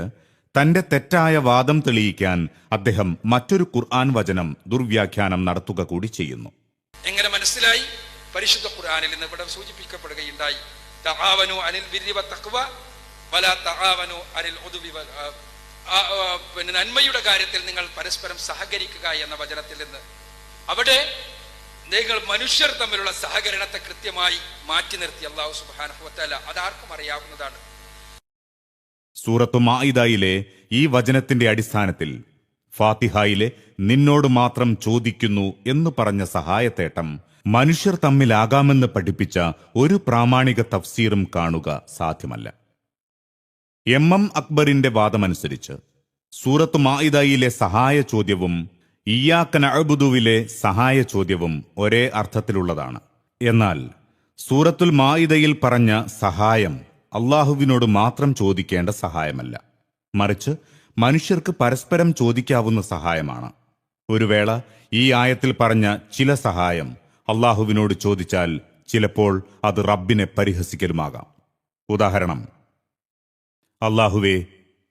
തന്റെ തെറ്റായ വാദം തെളിയിക്കാൻ അദ്ദേഹം മറ്റൊരു ഖുർആൻ വചനം ദുർവ്യാഖ്യാനം നടത്തുക കൂടി ചെയ്യുന്നു. എങ്ങനെ മനസ്സിലായി? പരിശുദ്ധ ഖുർആനിൽ നിന്ന് ഇവിടെ സൂചിപ്പിക്കപ്പെടുകയുണ്ടായി, തആവനു അനിൽ ബിർരി വത്തഖ്വ വലാ തആവനു അനിൽ ഉദ്വി നന്മയുടെ കാര്യത്തിൽ നിങ്ങൾ പരസ്പരം സഹകരിക്കുക എന്ന വചനത്തിൽ നിന്ന്. അവിടെ നിങ്ങൾ മനുഷ്യർ തമ്മിലുള്ള സഹകരണത്തെ കൃത്യമായി മാറ്റി നിർത്തി അല്ലാഹു സുബ്ഹാനഹു വ തആല അതാർക്കും അറിയാവുന്നതാണ്. സൂറത്തു മാഇദയിലെ ഈ വചനത്തിന്റെ അടിസ്ഥാനത്തിൽ ഫാത്തിഹയിലെ നിന്നോട് മാത്രം ചോദിക്കുന്നു എന്ന് പറഞ്ഞ സഹായത്തേട്ടം മനുഷ്യർ തമ്മിലാകാമെന്ന് പഠിപ്പിച്ച ഒരു പ്രാമാണിക തഫ്സീറും കാണുക സാധ്യമല്ല. എം അക്ബറിന്റെ വാദമനുസരിച്ച് സൂറത്തു മാഇദയിലെ സഹായ ചോദ്യവും ഇയ്യാക നഅ്ബുദുവിലെ സഹായ ചോദ്യവും ഒരേ അർത്ഥത്തിലുള്ളതാണ്. എന്നാൽ സൂറത്തുൽ മാഇദയിൽ പറഞ്ഞ സഹായം അള്ളാഹുവിനോട് മാത്രം ചോദിക്കേണ്ട സഹായമല്ല, മറിച്ച് മനുഷ്യർക്ക് പരസ്പരം ചോദിക്കാവുന്ന സഹായമാണ്. ഒരു വേള ഈ ആയത്തിൽ പറഞ്ഞ ചില സഹായം അള്ളാഹുവിനോട് ചോദിച്ചാൽ ചിലപ്പോൾ അത് റബ്ബിനെ പരിഹസിക്കലുമാകാം. ഉദാഹരണം, അള്ളാഹുവേ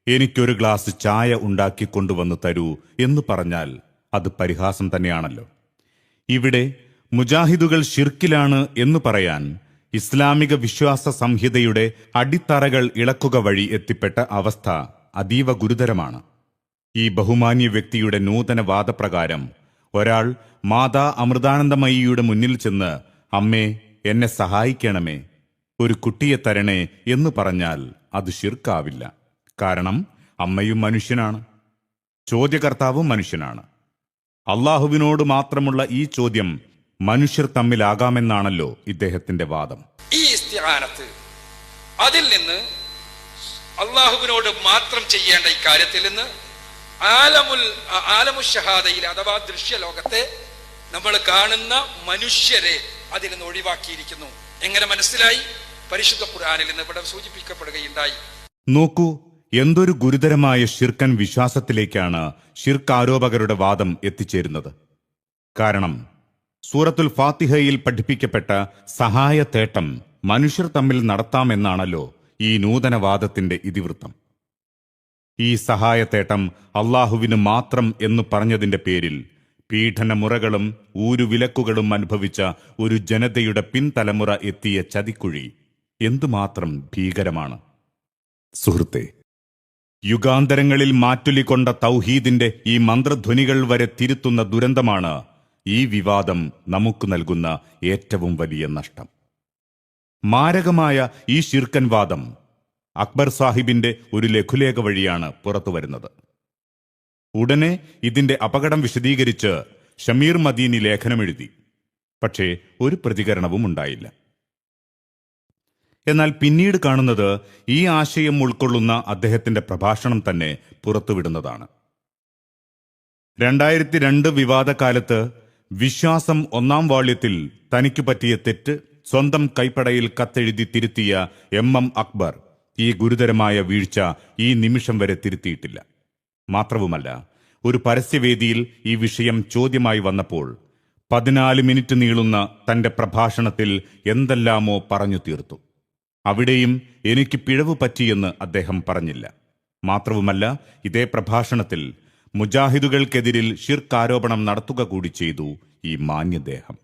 എനിക്കൊരു ഗ്ലാസ് ചായ ഉണ്ടാക്കിക്കൊണ്ടുവന്ന് തരൂ എന്ന് പറഞ്ഞാൽ അത് പരിഹാസം തന്നെയാണല്ലോ. ഇവിടെ മുജാഹിദുകൾ ശിർക്കിലാണ് എന്ന് പറയാൻ ഇസ്ലാമിക വിശ്വാസ സംഹിതയുടെ അടിത്തറകൾ ഇളക്കുക വഴി എത്തിപ്പെട്ട അവസ്ഥ അതീവ ഗുരുതരമാണ്. ഈ ബഹുമാന്യ വ്യക്തിയുടെ നൂതന വാദപ്രകാരം ഒരാൾ മാതാ അമൃതാനന്ദമയിയുടെ മുന്നിൽ ചെന്ന് അമ്മേ എന്നെ സഹായിക്കണമേ, ഒരു കുട്ടിയെ തരണേ എന്ന് പറഞ്ഞാൽ അത് ശിർക്കാവില്ല. കാരണം അമ്മയും മനുഷ്യനാണ്, ചോദ്യകർത്താവും മനുഷ്യനാണ്. അള്ളാഹുവിനോട് മാത്രമുള്ള ഈ ചോദ്യം മനുഷ്യർ തമ്മിലാകാമെന്നാണല്ലോ ഇദ്ദേഹത്തിന്റെ വാദം. ഈ ഇസ്തിആനത്ത് അതിൽ നിന്ന് അള്ളാഹുവിനോട് മാത്രം ചെയ്യേണ്ട ഇക്കാര്യത്തിൽ നിന്ന് ആലമു ഷഹാദയിൽ അഥവാ ദൃശ്യലോകത്തെ നമ്മൾ കാണുന്ന മനുഷ്യരെ അതിൽ നിന്ന് ഒഴിവാക്കിയിരിക്കുന്നു. എങ്ങനെ മനസ്സിലായി? പരിശുദ്ധ ഖുർആനിൽ നിന്ന് ഇവിടെ സൂചിപ്പിക്കപ്പെടുകയുണ്ടായി. നോക്കൂ, എന്തൊരു ഗുരുതരമായ ശിർക്കൻ വിശ്വാസത്തിലേക്കാണ് ശിർക്ക് ആരോപകരുടെ വാദം എത്തിച്ചേരുന്നത്. കാരണം സൂറത്തുൽ ഫാത്തിഹയിൽ പഠിപ്പിക്കപ്പെട്ട സഹായത്തേട്ടം മനുഷ്യർ തമ്മിൽ നടത്താമെന്നാണല്ലോ ഈ നൂതനവാദത്തിന്റെ ഇതിവൃത്തം. ഈ സഹായത്തേട്ടം അള്ളാഹുവിന് മാത്രം എന്ന് പറഞ്ഞതിന്റെ പേരിൽ പീഡനമുറകളും ഊരുവിലക്കുകളും അനുഭവിച്ച ഒരു ജനതയുടെ പിൻതലമുറ എത്തിയ ചതിക്കുഴി എന്തുമാത്രം ഭീകരമാണ്. സുഹൃത്തെ, യുഗാന്തരങ്ങളിൽ മാറ്റൊലിക്കൊണ്ട തൗഹീദിന്റെ ഈ മന്ത്രധ്വനികൾ വരെ തിരുത്തുന്ന ദുരന്തമാണ് ഈ വിവാദം നമുക്ക് നൽകുന്ന ഏറ്റവും വലിയ നഷ്ടം. മാരകമായ ഈ ശിർക്കൻ വാദം അക്ബർ സാഹിബിന്റെ ഒരു ലഘുലേഖ വഴിയാണ് പുറത്തുവരുന്നത്. ഉടനെ ഇതിന്റെ അപകടം വിശദീകരിച്ച് ഷമീർ മദീനി ലേഖനമെഴുതി. പക്ഷേ ഒരു പ്രതികരണവും ഉണ്ടായില്ല. എന്നാൽ പിന്നീട് കാണുന്നത് ഈ ആശയം ഉൾക്കൊള്ളുന്ന അദ്ദേഹത്തിന്റെ പ്രഭാഷണം തന്നെ പുറത്തുവിടുന്നതാണ്. 2002 വിവാദകാലത്ത് വിശ്വാസം 1-ാം വാള്യത്തിൽ തനിക്ക് പറ്റിയ തെറ്റ് സ്വന്തം കൈപ്പടയിൽ കത്തെഴുതി തിരുത്തിയ MM അക്ബർ ഈ ഗുരുതരമായ വീഴ്ച ഈ നിമിഷം വരെ തിരുത്തിയിട്ടില്ല. മാത്രവുമല്ല, ഒരു പരസ്യവേദിയിൽ ഈ വിഷയം ചോദ്യമായി വന്നപ്പോൾ 14 മിനിറ്റ് നീളുന്ന തന്റെ പ്രഭാഷണത്തിൽ എന്തെല്ലാമോ പറഞ്ഞു തീർത്തു. അവിടെയും എനിക്ക് പിഴവ് പറ്റിയെന്ന് അദ്ദേഹം പറഞ്ഞില്ല. മാത്രവുമല്ല, ഇതേ പ്രഭാഷണത്തിൽ മുജാഹിദുകൾക്കെതിരിൽ ശിർക്ക് ആരോപണം നടത്തുക കൂടി ചെയ്തു ഈ മാന്യദേഹം.